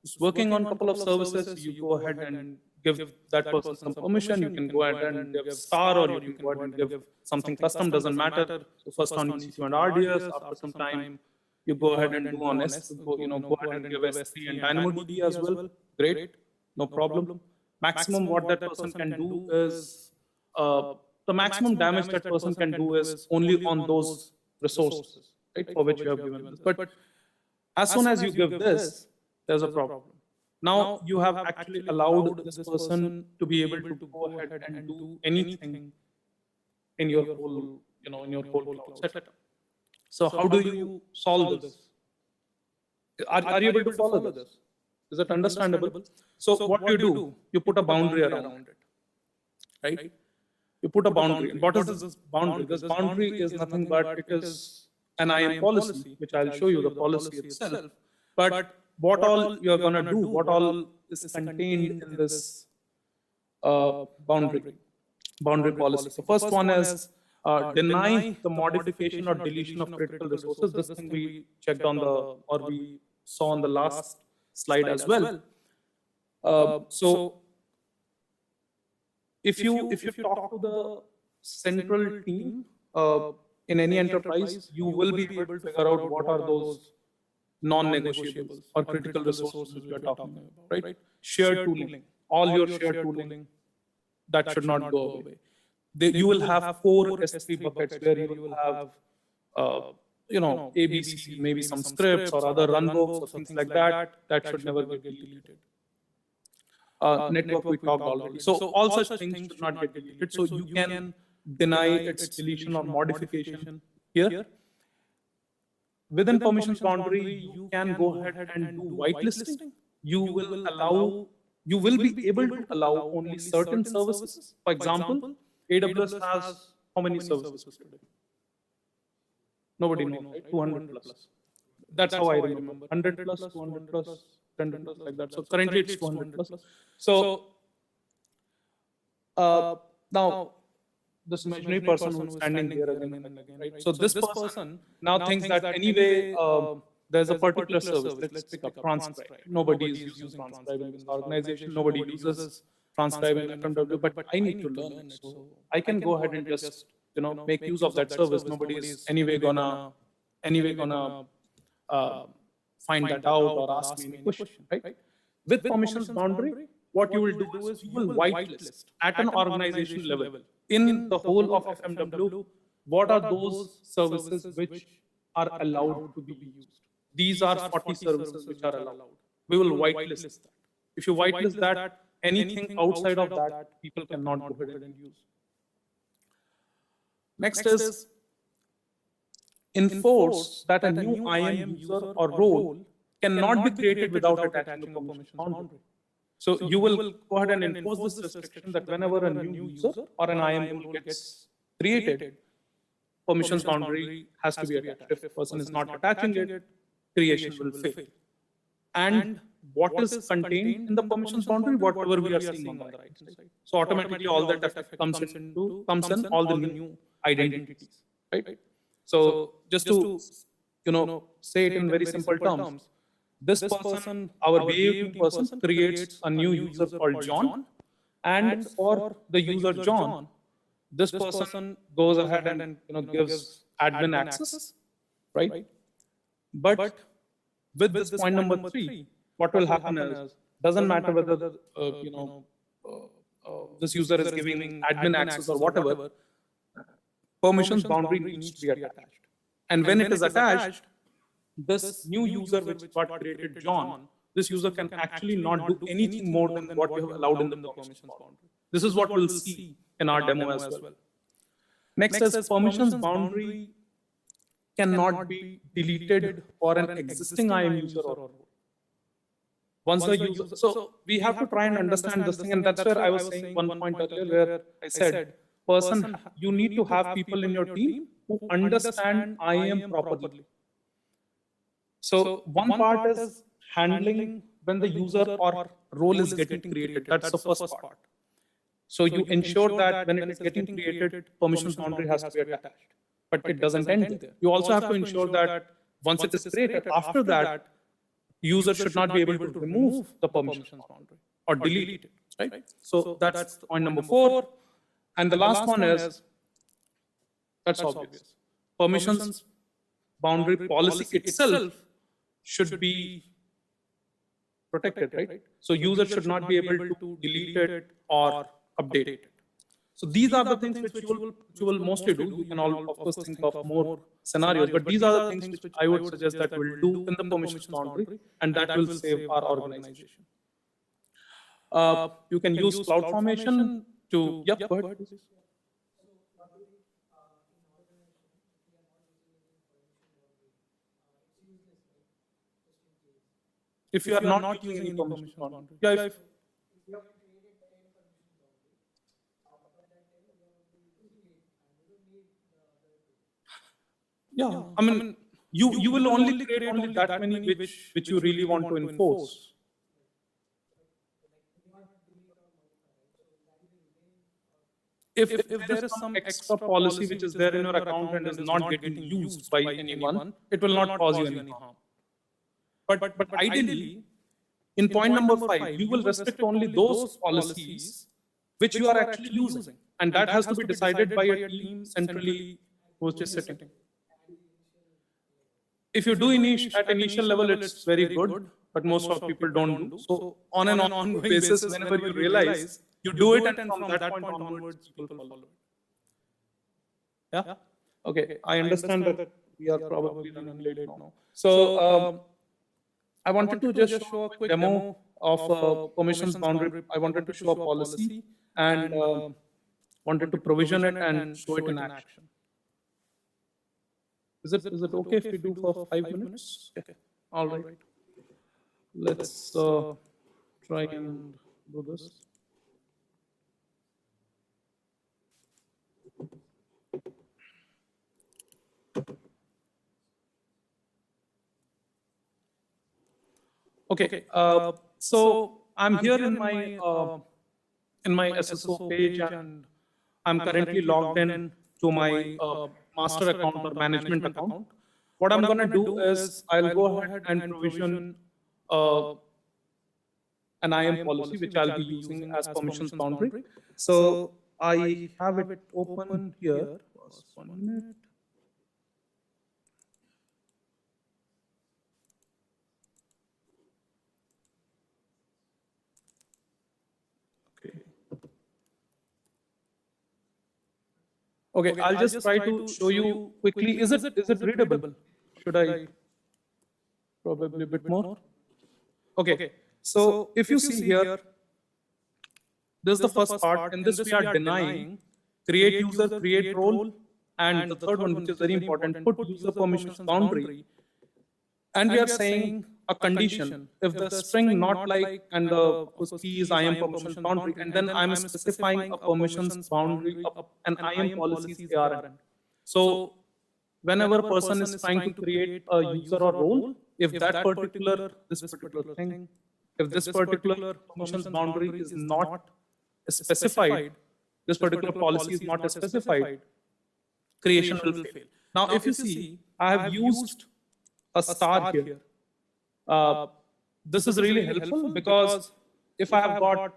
is working on a couple of services. You go ahead and give that person some permission. You can go ahead and give star, or you can go ahead and give something custom, doesn't matter. So first on EC2 and RDS, after some time, you go ahead and do on S, go ahead and give S3 and DynamoDB as well. Great, no problem. Maximum what that person can do is, the maximum damage that person can do is only on those resources, right, for which you have given this. But as soon as you give this, there's a problem. Now you have actually allowed this person to be able to go ahead and do anything in your whole, in your whole cloud setup. So how do you solve this? Are you able to follow this? Is it understandable? So what do? You put a boundary around it, right? You put a boundary. What is this boundary? This boundary is nothing but it is an IAM policy, which I'll show you the policy itself. But what all you're going to do, what all is contained in this boundary policy. So first one is deny the modification or deletion of critical resources. This thing we checked on we saw on the last slide as well. So if you talk to the central team in any enterprise, you will be able to figure out what are those non-negotiables or critical resources we are talking about, right? Shared tooling, all your shared tooling, that should not go away. You will have 4 S3 buckets where you will have, ABC, maybe some scripts or other runbooks or things like that. That should never get deleted. Network we talked already. So all such things should not get deleted. So you can deny its deletion or modification here. Within permissions boundary, you can go ahead and do whitelisting. You will be able to allow only certain services. For example, AWS has how many services today? Nobody knows, right? 200 plus. That's how I remember. 100 plus, 200 plus, 100 plus, like that. So currently it's 200 plus. So now this imaginary person who's standing here again and again, right? So this person now thinks that anyway, there's a particular service. Let's pick up transcribe. Nobody is using transcribe in this organization. Nobody uses transcribe in FMW, but I need to learn it. So I can go ahead and just make use of that service. Nobody is anyway gonna find that out or ask me any question, right? With permissions boundary, what you will do is you will whitelist at an organization level in the whole of FMW. What are those services which are allowed to be used? These are 40 services which are allowed. We will whitelist that. If you whitelist that, anything outside of that, people cannot go ahead and use. Next is enforce that a new IAM user or role cannot be created without attaching a permissions boundary. So you will go ahead and enforce this restriction that whenever a new user or an IAM role gets created, permissions boundary has to be attached. If a person is not attaching it, creation will fail. And what is contained in the permissions boundary? Whatever we are seeing on the right side. So automatically all that effect comes in all the new identities, right? So just to say it in very simple terms, this person, our behaving person, creates a new user called John, and for the user John, this person goes ahead and gives admin access, right? But with this point number 3, what will happen is, doesn't matter whether this user is giving admin access or whatever, permissions boundary needs to be attached. And when it is attached, this new user which got created John, this user can actually not do anything more than what you have allowed in the permissions boundary. This is what we'll see in our demo as well. Next is permissions boundary cannot be deleted for an existing IAM user or role. Once the user, so we have to try and understand this thing, and that's where I was saying one point earlier where I said, you need to have people in your team who understand IAM properly. So one part is handling when the user or role is getting created. That's the first part. So you ensure that when it is getting created, permissions boundary has to be attached. But it doesn't end there. You also have to ensure that once it is created, after that, user should not be able to remove the permissions boundary or delete it, right? So that's point number 4. And the last one is, that's obvious. Permissions boundary policy itself should be protected, right? So user should not be able to delete it or update it. So these are the things which you will mostly do. You can all, of course, think of more scenarios, but these are the things which I would suggest that we'll do in the permissions boundary, and that will save our organization. You can use CloudFormation to, go ahead. If you are not using any permission boundary. Yeah, I mean, you will only create only that many which you really want to enforce. If there is some extra policy which is there in your account and is not getting used by anyone, it will not cause you any harm. But ideally, in point number 5, you will restrict only those policies which you are actually using. And that has to be decided by a team centrally who is just sitting. If you do at initial level, it's very good, but most of people don't do. So on an ongoing basis, whenever you realize, you do it, and from that point onwards, people follow it. Yeah? Okay, I understand that we are probably running late now. So I wanted to just show a quick demo of permissions boundary. I wanted to show a policy and wanted to provision it and show it in action. Is it okay if we do for 5 minutes? Okay. All right. Let's try and do this. Okay. So I'm here in my SSO page, and I'm currently logged in to my master account or management account. What I'm going to do is I'll go ahead and provision an IAM policy, which I'll be using as permissions boundary. So I have it open here. Just 1 minute. Okay, I'll just try to show you quickly. Is it readable? Should I probably a bit more? Okay, so if you see here, this is the first part. In this we are denying create user, create role, and the third one, which is very important, put user permissions boundary. And we are saying a condition. If the string not like and the key is IAM permissions boundary, and then I'm specifying a permissions boundary, an IAM policy is ARN. So whenever a person is trying to create a user or role, if that particular, this particular thing, if this particular permissions boundary is not specified, this particular policy is not specified, creation will fail. Now, if you see, I have used a star here. This is really helpful because if I have got,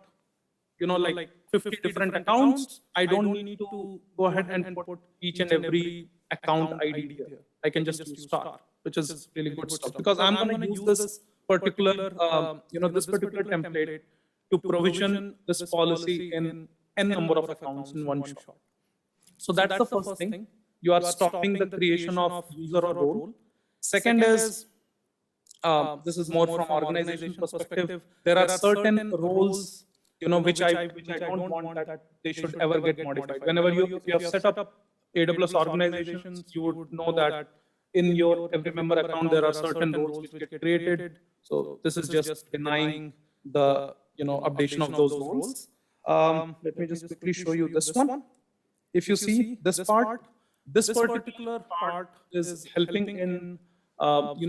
like 50 different accounts, I don't need to go ahead and put each and every account ID here. I can just use star, which is really good stuff, because I'm going to use this particular, this particular template to provision this policy in n number of accounts in one shot. So that's the first thing. You are stopping the creation of user or role. Second is, this is more from organization perspective. There are certain roles, which I don't want that they should ever get modified. Whenever you have set up AWS organizations, you would know that in your every member account there are certain roles which get created. So this is just denying the updation of those roles. Let me just quickly show you this one. If you see this part, this particular part is helping in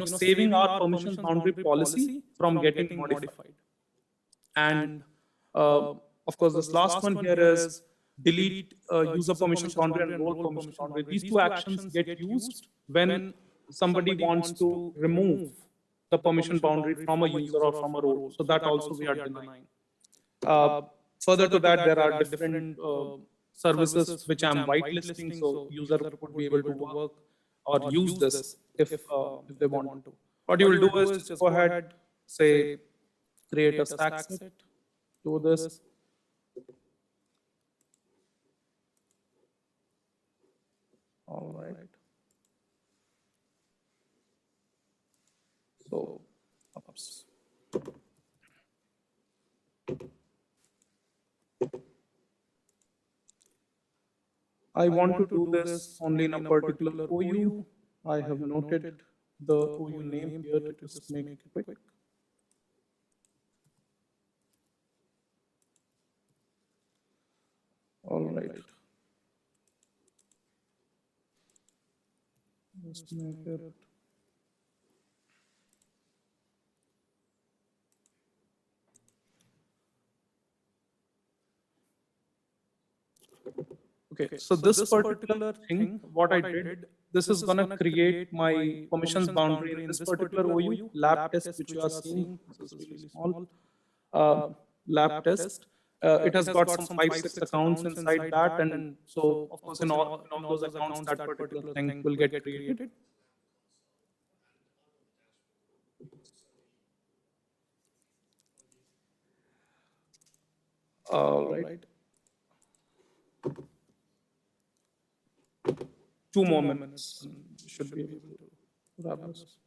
saving our permissions boundary policy from getting modified. And of course, this last one here is delete user permissions boundary and role permissions boundary. These two actions get used when somebody wants to remove the permission boundary from a user or from a role. So that also we are denying. Further to that, there are different services which I'm whitelisting, so user would be able to work or use this if they want to. What you will do is just go ahead, say, create a stack set, do this. All right. So, oops. I want to do this only in a particular OU. I have noted the OU name here to just make it quick. All right. Just make it. Okay, so this particular thing, what I did, this is going to create my permissions boundary in this particular OU lab test, which you are seeing. This is really small lab test. It has got some 5-6 accounts inside that, and so of course in all those accounts that particular thing will get created. All right. 2 more minutes, should be able to wrap this.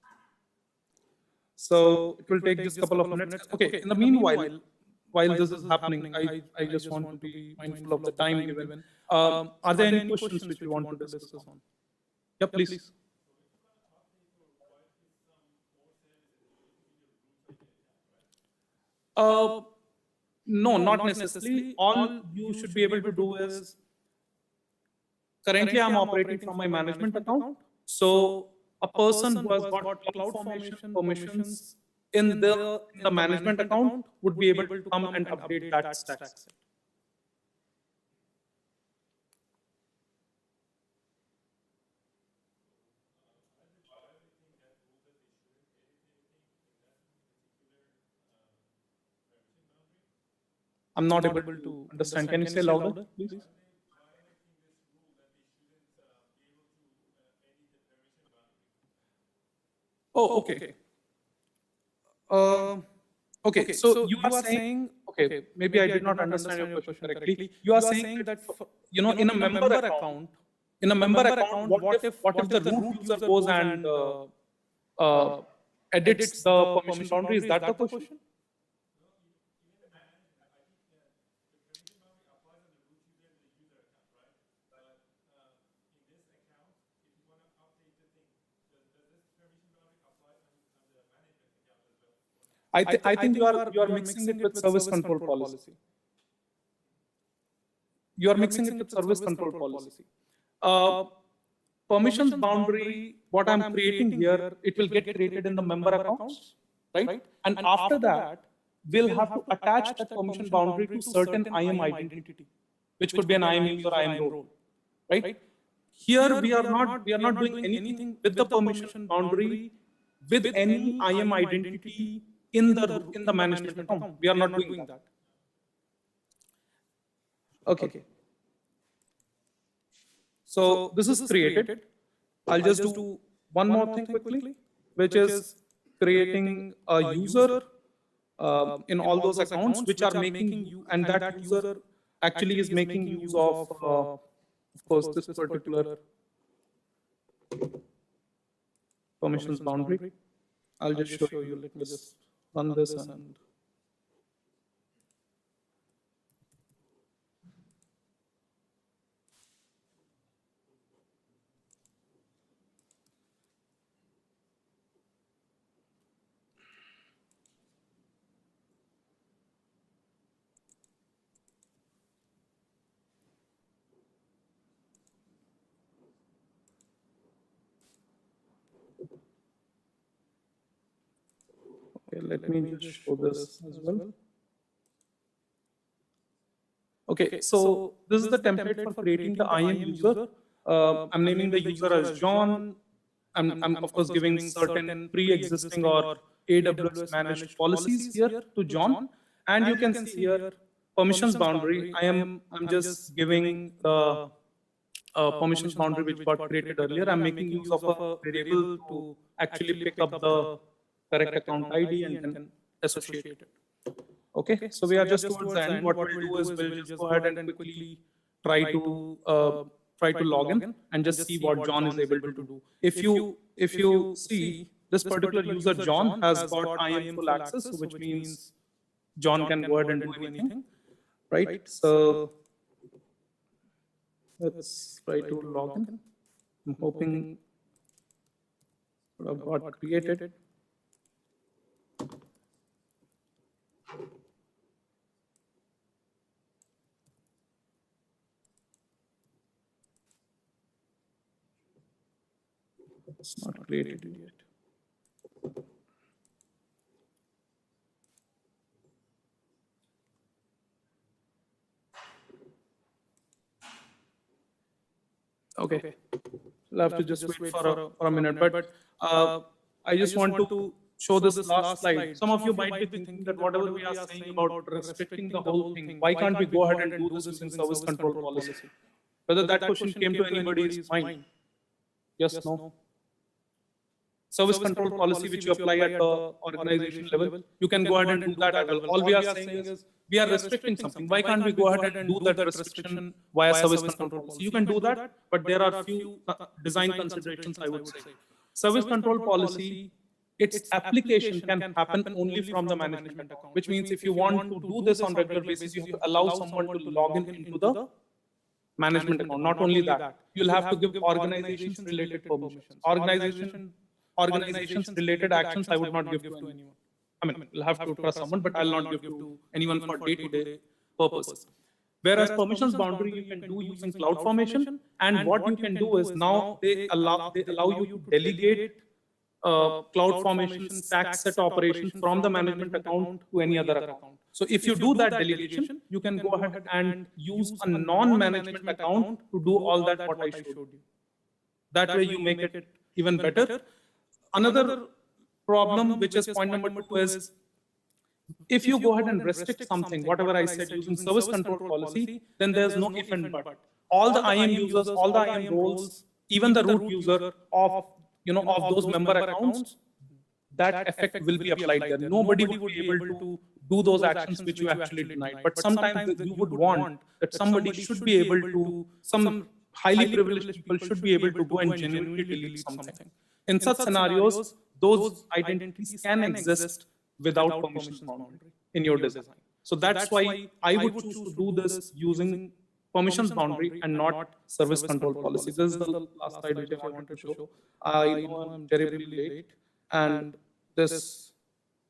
So it will take just a couple of minutes. Okay, in the meanwhile, while this is happening, I just want to be mindful of the time given. Are there any questions which you want to discuss on? Yeah, please. No, not necessarily. All you should be able to do is, currently I'm operating from my management account. So a person who has got CloudFormation permissions in the management account would be able to come and update that stack set. I'm not able to understand. Can you say louder, please? Oh, okay. Okay, so you are saying, okay, maybe I did not understand your question correctly. You are saying that, in a member account, what if the root user goes and edits the permission boundary? Is that the question? I think you are mixing it with service control policy. You are mixing it with service control policy. Permissions boundary, what I'm creating here, it will get created in the member accounts, right? And after that, we'll have to attach that permission boundary to certain IAM identity, which could be an IAM user, IAM role, right? Here we are not doing anything with the permission boundary with any IAM identity in the management account. We are not doing that. Okay. So this is created. I'll just do one more thing quickly, which is creating a user in all those accounts which are making you, and that user actually is making use of course, this particular permissions boundary. I'll just show you. Let me just run this and. Okay, let me just show this as well. Okay, so this is the template for creating the IAM user. I'm naming the user as John. I'm of course giving certain pre-existing or AWS managed policies here to John. And you can see here permissions boundary. I'm just giving the permissions boundary which got created earlier. I'm making use of a variable to actually pick up the correct account ID and then associate it. Okay, so we are just towards the end. What we'll do is we'll just go ahead and quickly try to log in and just see what John is able to do. If you see, this particular user John has got IAM full access, which means John can go ahead and do anything, right? So let's try to log in. I'm hoping I've got created. It's not created yet. Okay, we'll have to just wait for a minute, but I just want to show this last slide. Some of you might be thinking that whatever we are saying about restricting the whole thing, why can't we go ahead and do this using service control policy? Whether that question came to anybody's mind? Yes, no? Service control policy which you apply at the organization level, you can go ahead and do that as well. All we are saying is we are restricting something. Why can't we go ahead and do that restriction via service control policy? You can do that, but there are few design considerations, I would say. Service control policy, its application can happen only from the management account, which means if you want to do this on regular basis, you have to allow someone to log in into the management account. Not only that, you'll have to give organizations related permissions. Organizations related actions I would not give to anyone. I mean, you'll have to trust someone, but I'll not give to anyone for day-to-day purpose. Whereas permissions boundary you can do using CloudFormation, and what you can do is now they allow you to delegate CloudFormation stack set operations from the management account to any other account. So if you do that delegation, you can go ahead and use a non-management account to do all that what I showed you. That way you make it even better. Another problem, which is point number 2, is if you go ahead and restrict something, whatever I said using service control policy, then there's no if and but. All the IAM users, all the IAM roles, even the root user of those member accounts, that effect will be applied there. Nobody would be able to do those actions which you actually denied. But sometimes you would want that somebody should be able to, some highly privileged people should be able to go and genuinely delete something. In such scenarios, those identities can exist without permission boundary in your design. So that's why I would choose to do this using permissions boundary and not service control policy. This is the last slide which I wanted to show. I know I'm terribly late, and this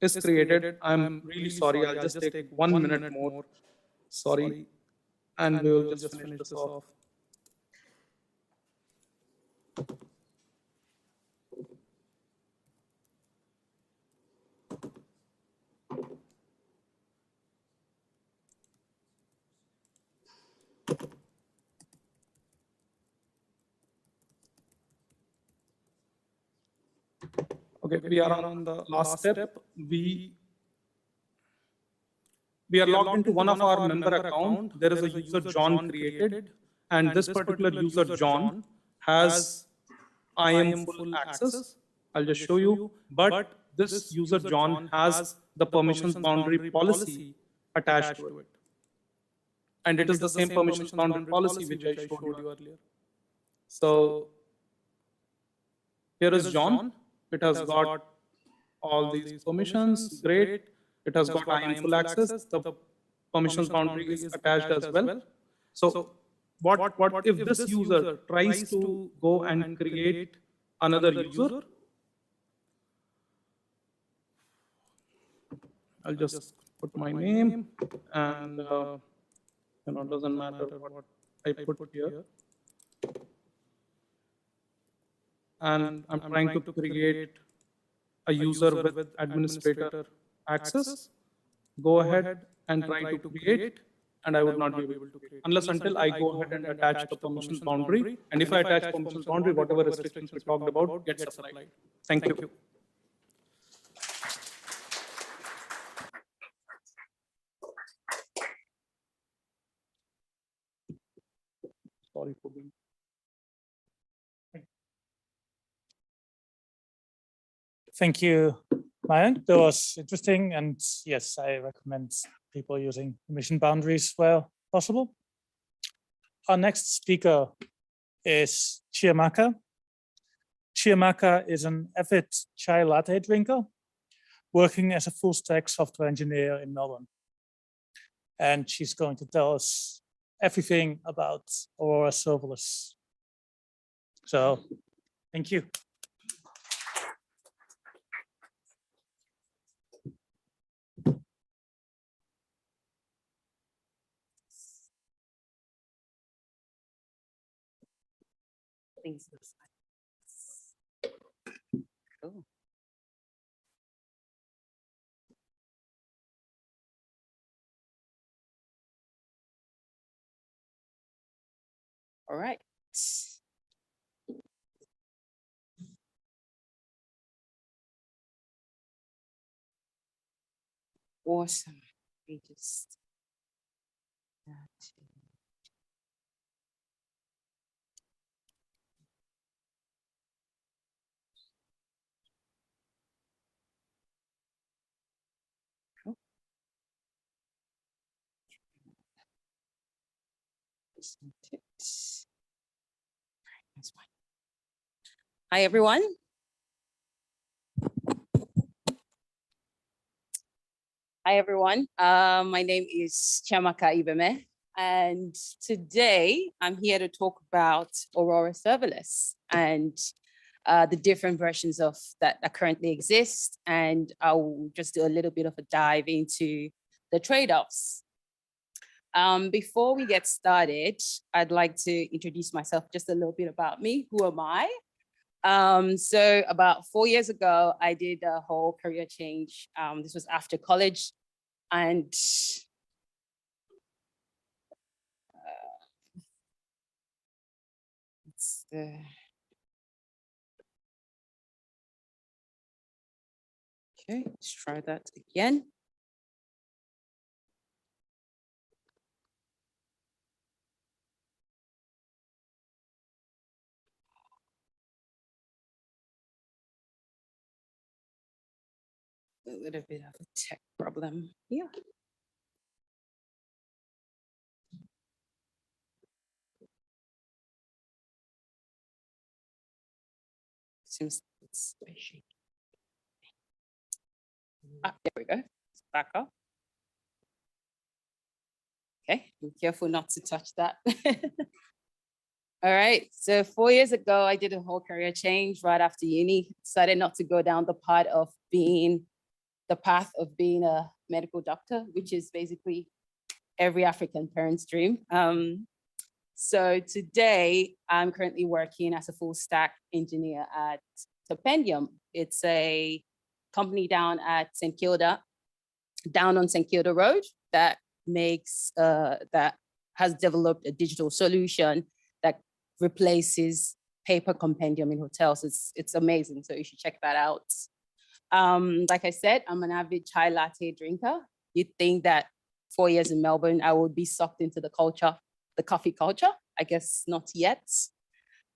is created. I'm really sorry. I'll just take 1 minute more. Sorry. And we will just finish this off. Okay, we are on the last step. We are logged into one of our member account. There is a user John created, and this particular user John has IAM full access. I'll just show you. But this user John has the permissions boundary policy attached to it. And it is the same permissions boundary policy which I showed you earlier. So here is John. It has got all these permissions. Great. It has got IAM full access. The permissions boundary is attached as well. So what if this user tries to go and create another user? I'll just put my name, and it doesn't matter what I put here. And I'm trying to create a user with administrator access. Go ahead and try to create, and I would not be able to create unless until I go ahead and attach the permissions boundary. And if I attach permissions boundary, whatever restrictions we talked about gets applied. Thank you. Sorry for being. Thank you, Mayank. That was interesting. And yes, I recommend people using permission boundaries where possible. Our next speaker is Chiamaka. Chiamaka is an avid chai latte drinker working as a full stack software engineer in Melbourne. And she's going to tell us everything about Aurora Serverless. So, thank you. Things this way. Cool. All right. Awesome. We just Hi, everyone. Hi, everyone. My name is Chiamaka Ibeme, and today I'm here to talk about Aurora Serverless and the different versions of that currently exist. And I'll just do a little bit of a dive into the trade-offs. Before we get started, I'd like to introduce myself, just a little bit about me. Who am I? So about 4 years ago, I did a whole career change. This was after college, and it's the okay. Let's try that again. A little bit of a tech problem here. Seems it's shaky. Ah, there we go. It's back up. Okay, be careful not to touch that. All right, so 4 years ago, I did a whole career change right after uni. Decided not to go down the path of being the path of being a medical doctor, which is basically every African parent's dream. So today I'm currently working as a full stack engineer at Stipendium. It's a company down on St. Kilda Road that has developed a digital solution that replaces paper compendium in hotels. It's amazing, so you should check that out. Like I said, I'm an avid chai latte drinker. You'd think that 4 years in Melbourne, I would be sucked into the coffee culture. I guess not yet.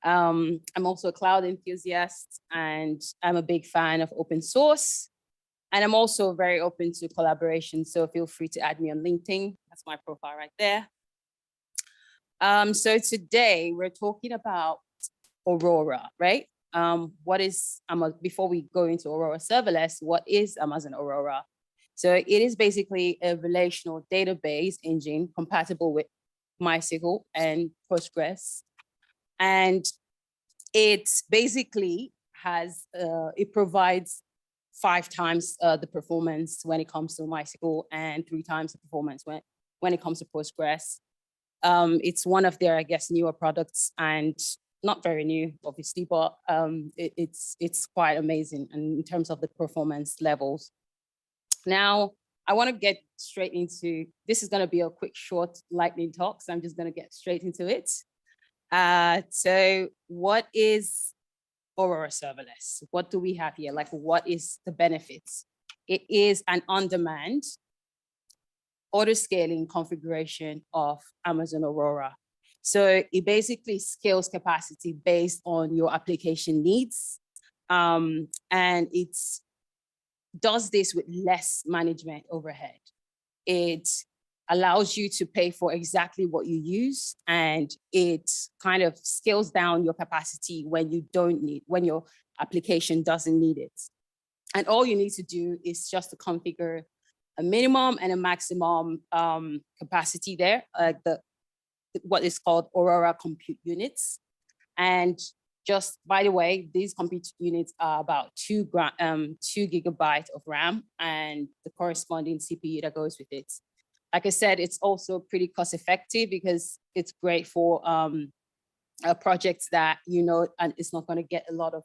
I'm also a cloud enthusiast, and I'm a big fan of open source. And I'm also very open to collaboration, so feel free to add me on LinkedIn. That's my profile right there. So today we're talking about Aurora, right? Before we go into Aurora Serverless, what is Amazon Aurora? So it is basically a relational database engine compatible with MySQL and Postgres. And it basically it provides 5 times the performance when it comes to MySQL and 3 times the performance when it comes to Postgres. It's one of their, I guess, newer products, and not very new, obviously, but it's quite amazing in terms of the performance levels. Now, I want to get straight into, this is going to be a quick, short lightning talk, so I'm just going to get straight into it. So what is Aurora Serverless? What do we have here? Like, what is the benefits? It is an on-demand auto-scaling configuration of Amazon Aurora. So it basically scales capacity based on your application needs. And it does this with less management overhead. It allows you to pay for exactly what you use, and it kind of scales down your capacity when your application doesn't need it. And all you need to do is just to configure a minimum and a maximum capacity there, what is called Aurora compute units. And just by the way, these compute units are about 2 gigabytes of RAM and the corresponding CPU that goes with it. Like I said, it's also pretty cost effective because it's great for projects that, and it's not going to get a lot of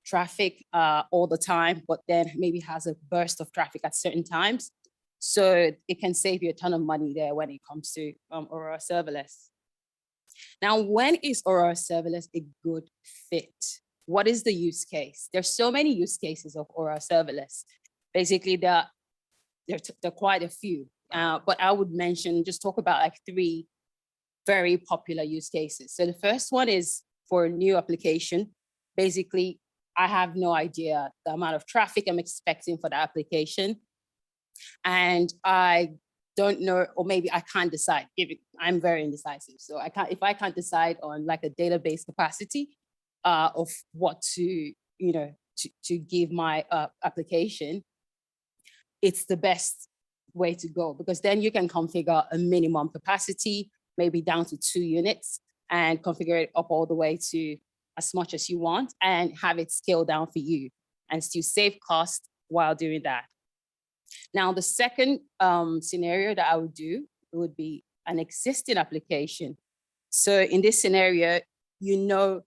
traffic all the time, but then maybe has a burst of traffic at certain times. So it can save you a ton of money there when it comes to Aurora Serverless. Now, when is Aurora Serverless a good fit? What is the use case? There's so many use cases of Aurora Serverless. Basically, there are quite a few, but I would just talk about like 3 very popular use cases. So the first one is for a new application. Basically, I have no idea the amount of traffic I'm expecting for the application. And I don't know, or maybe I can't decide. I'm very indecisive. So if I can't decide on like a database capacity of what to give my application, it's the best way to go, because then you can configure a minimum capacity, maybe down to 2 units, and configure it up all the way to as much as you want and have it scale down for you and still save cost while doing that. Now, the second scenario that I would do would be an existing application. So in this scenario, you know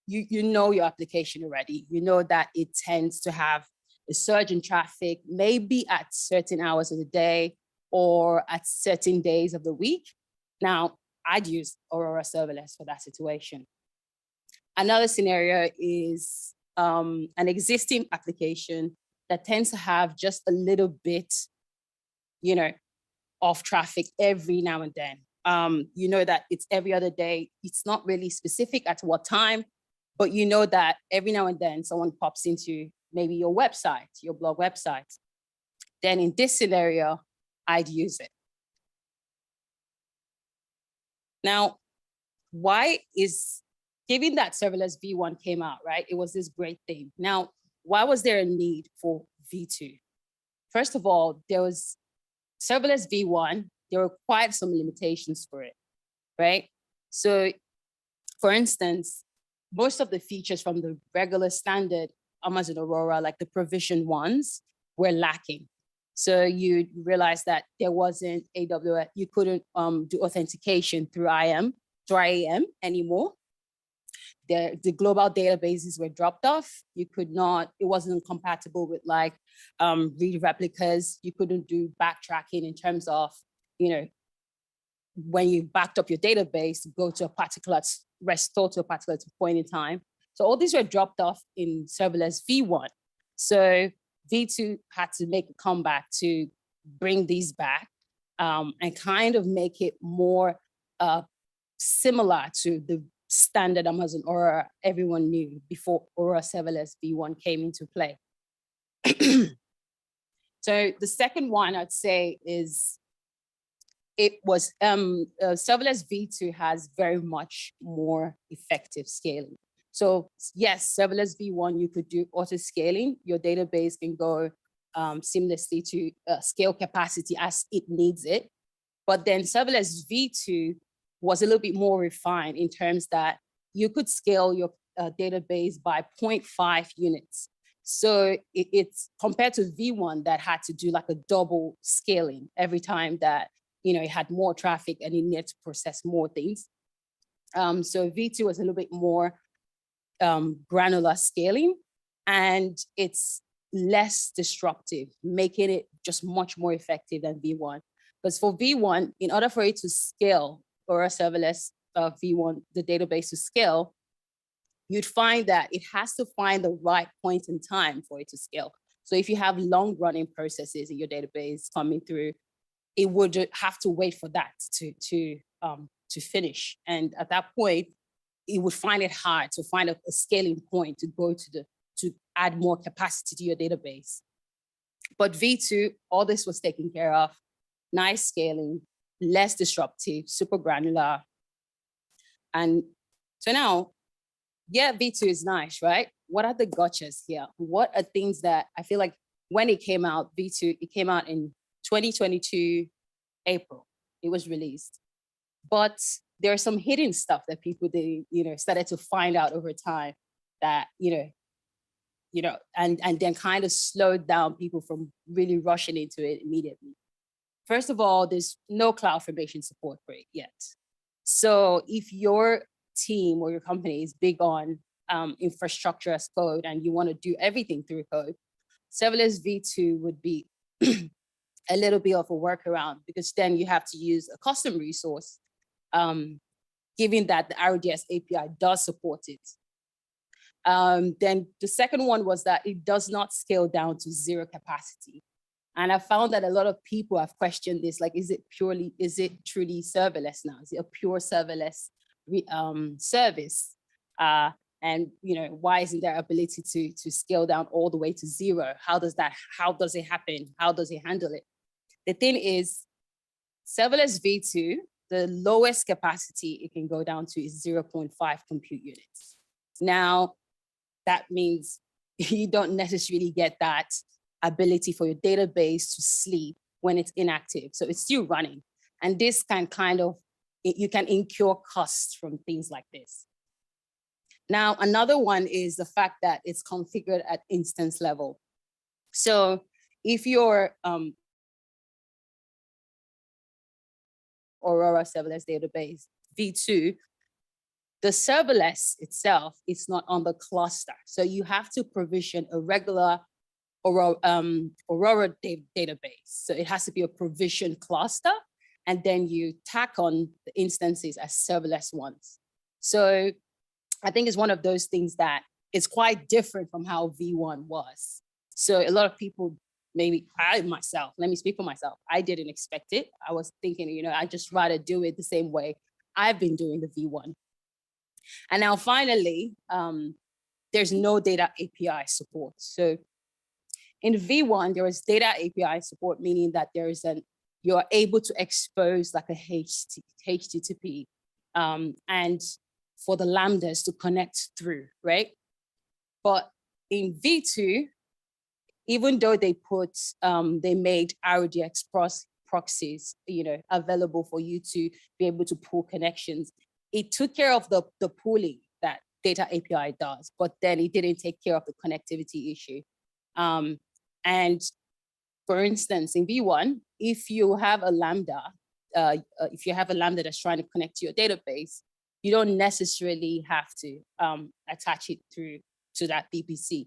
your application already. You know that it tends to have a surge in traffic, maybe at certain hours of the day or at certain days of the week. Now, I'd use Aurora Serverless for that situation. Another scenario is an existing application that tends to have just a little bit, of traffic every now and then. You know that it's every other day. It's not really specific at what time, but you know that every now and then someone pops into maybe your website, your blog website. Then in this scenario, I'd use it. Now, given that serverless V1 came out, right? It was this great thing. Now, why was there a need for V2? First of all, there was serverless V1, there were quite some limitations for it, right? So for instance, most of the features from the regular standard Amazon Aurora, like the provision ones, were lacking. So you realize that there wasn't AWS, you couldn't do authentication through IAM anymore. The global databases were dropped off. You could not, it wasn't compatible with like read replicas. You couldn't do backtracking in terms of, when you backed up your database, go to a particular, restore to a particular point in time. So all these were dropped off in serverless V1. So V2 had to make a comeback to bring these back and kind of make it more similar to the standard Amazon Aurora everyone knew before Aurora Serverless V1 came into play. So the second one I'd say is, it was Serverless V2 has very much more effective scaling. So yes, Serverless V1, you could do auto scaling. Your database can go seamlessly to scale capacity as it needs it. But then Serverless V2 was a little bit more refined in terms that you could scale your database by 0.5 units. So it's compared to V1 that had to do like a double scaling every time that it had more traffic and it needed to process more things. So V2 was a little bit more granular scaling, and it's less disruptive, making it just much more effective than V1. Because for V1, in order for it to scale, or a serverless V1, the database to scale, you'd find that it has to find the right point in time for it to scale. So if you have long running processes in your database coming through, it would have to wait for that to finish. And at that point, it would find it hard to find a scaling point to go to add more capacity to your database. But V2, all this was taken care of, nice scaling, less disruptive, super granular. And so now, yeah, V2 is nice, right? What are the gotchas here? What are things that I feel like when it came out, V2, it came out in 2022, April, it was released. But there's some hidden stuff that people, they, started to find out over time that, and then kind of slowed down people from really rushing into it immediately. First of all, there's no cloud formation support for it yet. So if your team or your company is big on infrastructure as code and you want to do everything through code, Serverless V2 would be a little bit of a workaround, because then you have to use a custom resource, given that the RDS API does support it. Then the second one was that it does not scale down to zero capacity. And I found that a lot of people have questioned this, like, is it truly serverless now? Is it a pure serverless service? And why isn't there ability to scale down all the way to zero? How does it happen? How does it handle it? The thing is, Serverless V2, the lowest capacity it can go down to is 0.5 compute units. Now, that means you don't necessarily get that ability for your database to sleep when it's inactive. So it's still running. And this can you can incur costs from things like this. Now, another one is the fact that it's configured at instance level. So if your Aurora Serverless database, V2, the serverless itself is not on the cluster. So you have to provision a regular Aurora database. So it has to be a provision cluster, and then you tack on the instances as serverless ones. So I think it's one of those things that is quite different from how V1 was. So a lot of people, maybe I myself, let me speak for myself, I didn't expect it. I was thinking, I just rather do it the same way I've been doing the V1. And now finally, there's no data API support. So in V1, there is data API support, meaning that you're able to expose like a HTTP and for the Lambdas to connect through, right? But in V2, even though they made RDX proxies, available for you to be able to pull connections, it took care of the pooling that data API does, but then it didn't take care of the connectivity issue. And For instance, in V1, if you have a Lambda, that's trying to connect to your database, you don't necessarily have to attach it through to that VPC.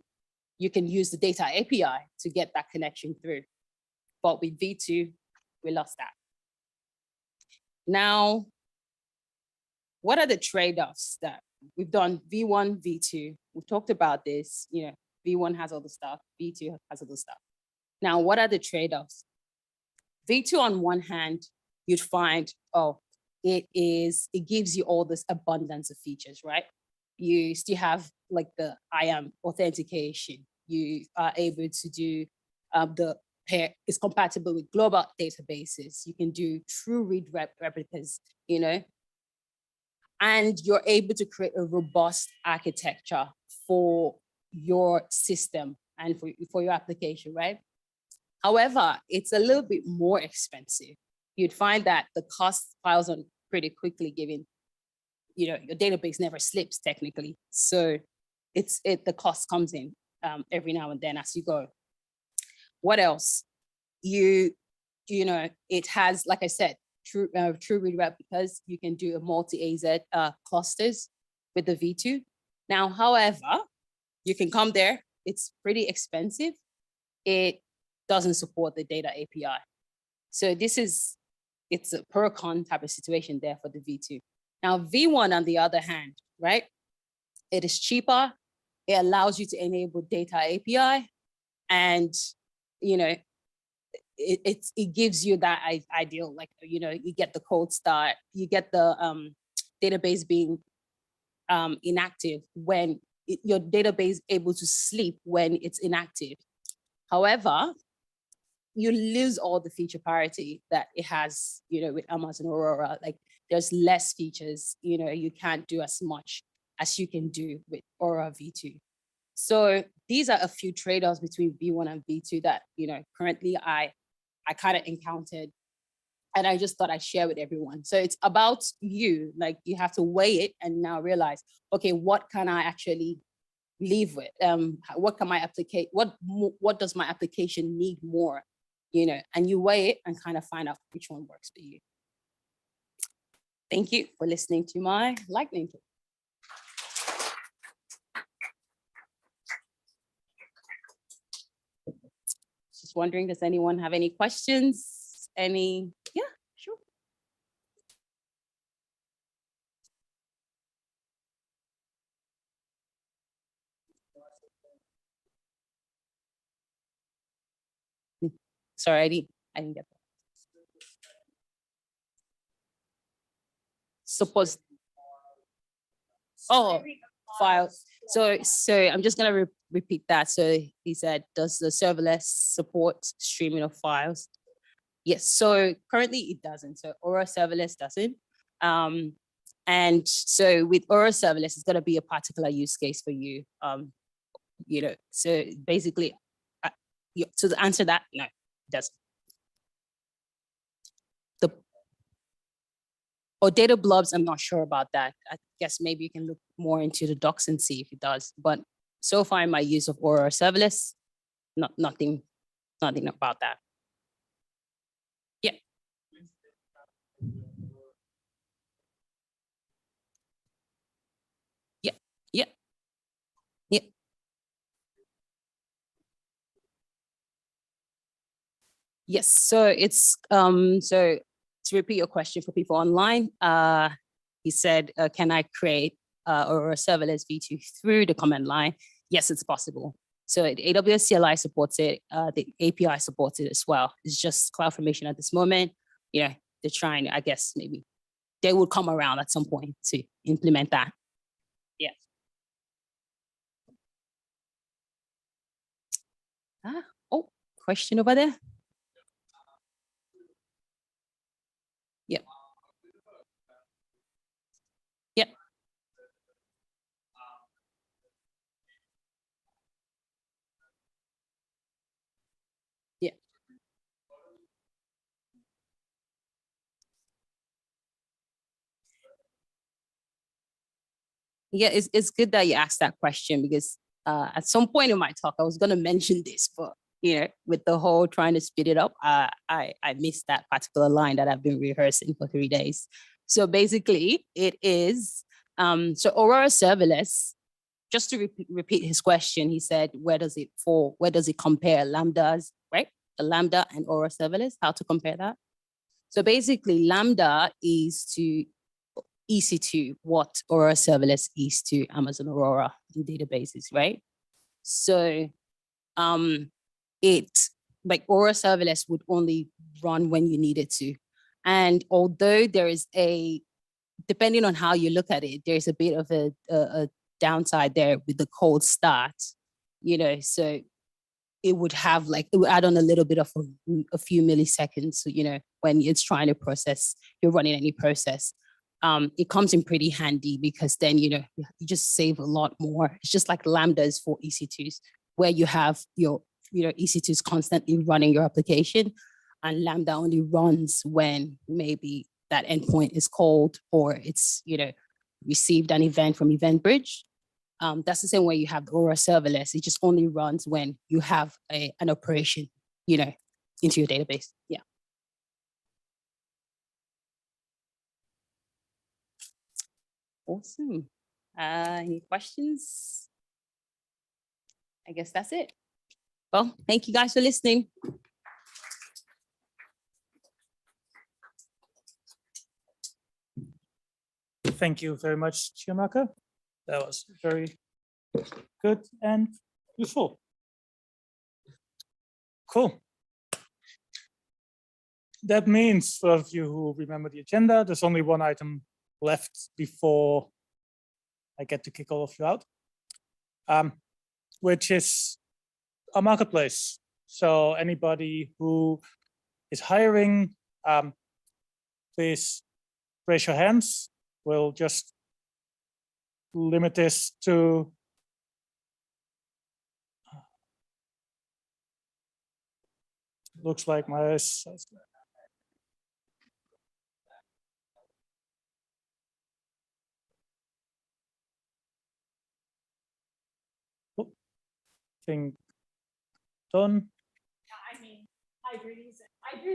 You can use the data API to get that connection through. But with V2, we lost that. Now, what are the trade-offs that we've done? V1, V2, we've talked about this, V1 has all the stuff, V2 has all the stuff. Now, what are the trade-offs? V2 on one hand, you'd find, it gives you all this abundance of features, right? You still have like the IAM authentication. You are able to do the pair, it's compatible with global databases. You can do true read replicas, and you're able to create a robust architecture for your system and for your application, right? However, it's a little bit more expensive. You'd find that the cost piles on pretty quickly, given your database never slips technically. So the cost comes in every now and then as you go. What else? It has, like I said, true read replicas. You can do a multi-AZ clusters with the V2. Now, however, you can come there. It's pretty expensive. It doesn't support the data API. So it's a per con type of situation there for the V2. Now, V1 on the other hand, right? It is cheaper. It allows you to enable data API, and it gives you that ideal, like you get the cold start, you get the database being inactive when your database able to sleep when it's inactive. However, you lose all the feature parity that it has, with Amazon Aurora. Like there's less features, you can't do as much as you can do with Aurora V2. So these are a few trade-offs between V1 and V2 that, currently I kind of encountered, and I just thought I'd share with everyone. So it's about you, like you have to weigh it and now realize, okay, what can I actually live with? What can my application, what does my application need more? And you weigh it and kind of find out which one works for you. Thank you for listening to my lightning talk. Just wondering, does anyone have any questions? Yeah, sure. Sorry, I didn't get that. Suppose. Oh, files. So I'm just gonna repeat that. So he said, does the serverless support streaming of files? Yes. So currently it doesn't. So Aurora Serverless doesn't. And so with Aurora Serverless, it's gonna be a particular use case for you. So basically, so to answer that, no, it doesn't. Or data blobs, I'm not sure about that. I guess maybe you can look more into the docs and see if it does. But so far in my use of Aurora Serverless, nothing about that. Yeah. Yeah. Yes, so it's so to repeat your question for people online, he said, can I create Aurora Serverless V2 through the command line? Yes, it's possible. So the AWS CLI supports it, the API supports it as well. It's just CloudFormation at this moment. They're trying, I guess maybe they will come around at some point to implement that. Yeah. Oh, question over there. Yeah. Yeah. Yeah. Yeah, it's good that you asked that question, because at some point in my talk, I was going to mention this, but with the whole trying to speed it up, I missed that particular line that I've been rehearsing for 3 days. So basically it is, so Aurora Serverless, just to repeat his question, he said, where does it fall? Where does it compare Lambdas, right? The Lambda and Aurora Serverless, how to compare that? So basically Lambda is to EC2 what Aurora Serverless is to Amazon Aurora in databases, right? So it, like Aurora Serverless would only run when you need it to. And although there is depending on how you look at it, there's a bit of a downside there with the cold start, so it would have it would add on a little bit of a few milliseconds, when it's trying to process, you're running any process. It comes in pretty handy because then, you just save a lot more. It's just like Lambdas for EC2s, where you have your, EC2s constantly running your application, and Lambda only runs when maybe that endpoint is called or it's, received an event from EventBridge. That's the same way you have the Aurora Serverless. It just only runs when you have an operation, into your database. Yeah. Awesome. Any questions? I guess that's it. Well, thank you guys for listening. Thank you very much, Chiamaka. That was very good and useful. Cool. That means, for those of you who remember the agenda, there's only one item left before I get to kick all of you out, which is a marketplace. So anybody who is hiring, please raise your hands. We'll just limit this to looks like my thing done. Yeah, I mean, I do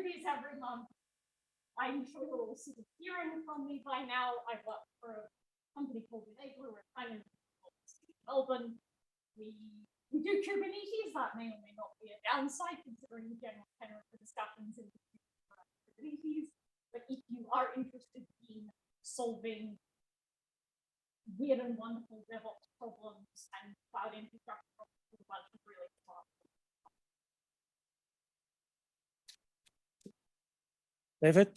these every month. I'm sure you're all sort of hearing from me by now. I work for a company called Enabler. We're kind of Melbourne. We do Kubernetes. That may or may not be a downside considering the general tenor of the discussions in Kubernetes. But if you are interested in solving weird and wonderful DevOps problems and cloud infrastructure problems with a bunch of really smart. David?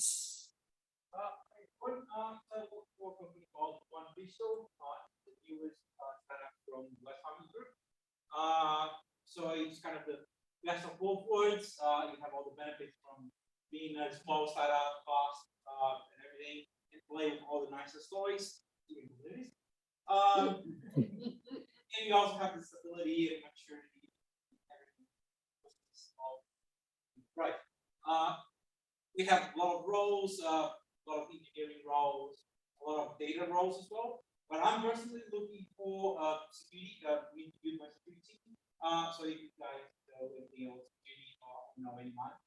One for a company called One Visual, the newest startup from West Harmon Group. So it's kind of the best of both worlds. You have all the benefits from being a small startup, fast, and everything, and play with all the nicest toys, even movies. And you also have the stability and maturity. Everything. Right. We have a lot of roles, a lot of engineering roles, a lot of data roles as well. But I'm personally looking for security, we use my security team. So if you guys know anything else, security or know anyone,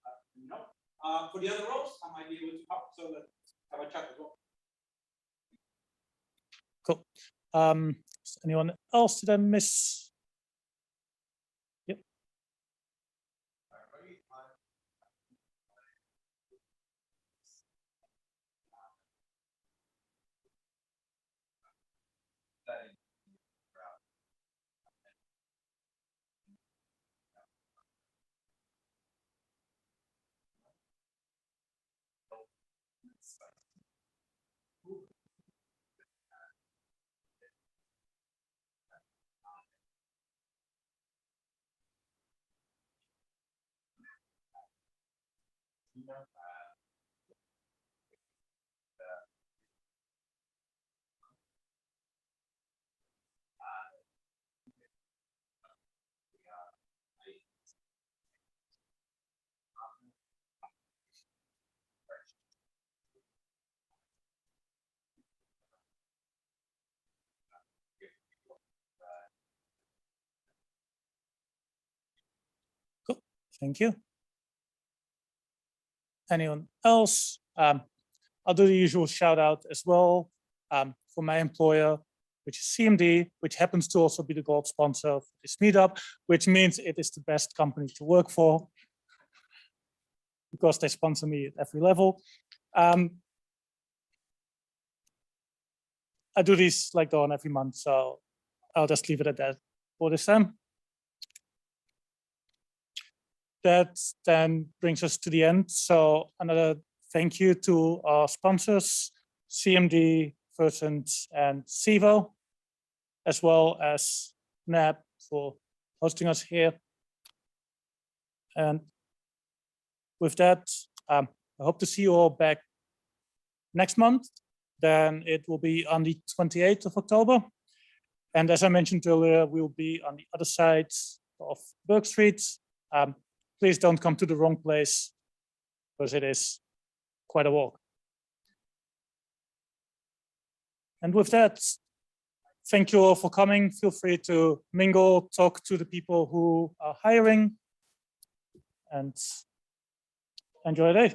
for the other roles, I might be able to help. So let's have a chat as well. Cool. Anyone else did I miss? Yep. Thank you. Anyone else? I'll do the usual shout out as well for my employer, which is CMD, which happens to also be the gold sponsor of this meetup, which means it is the best company to work for because they sponsor me at every level. I do these like Dawn every month, so I'll just leave it at that for this time. That then brings us to the end. So another thank you to our sponsors, CMD, Versant, and Civo, as well as NAB for hosting us here. And with that, I hope to see you all back next month. Then it will be on the 28th of October. And as I mentioned earlier, we will be on the other side of Burke Street. Please don't come to the wrong place because it is quite a walk. And with that, thank you all for coming. Feel free to mingle, talk to the people who are hiring, and enjoy the day.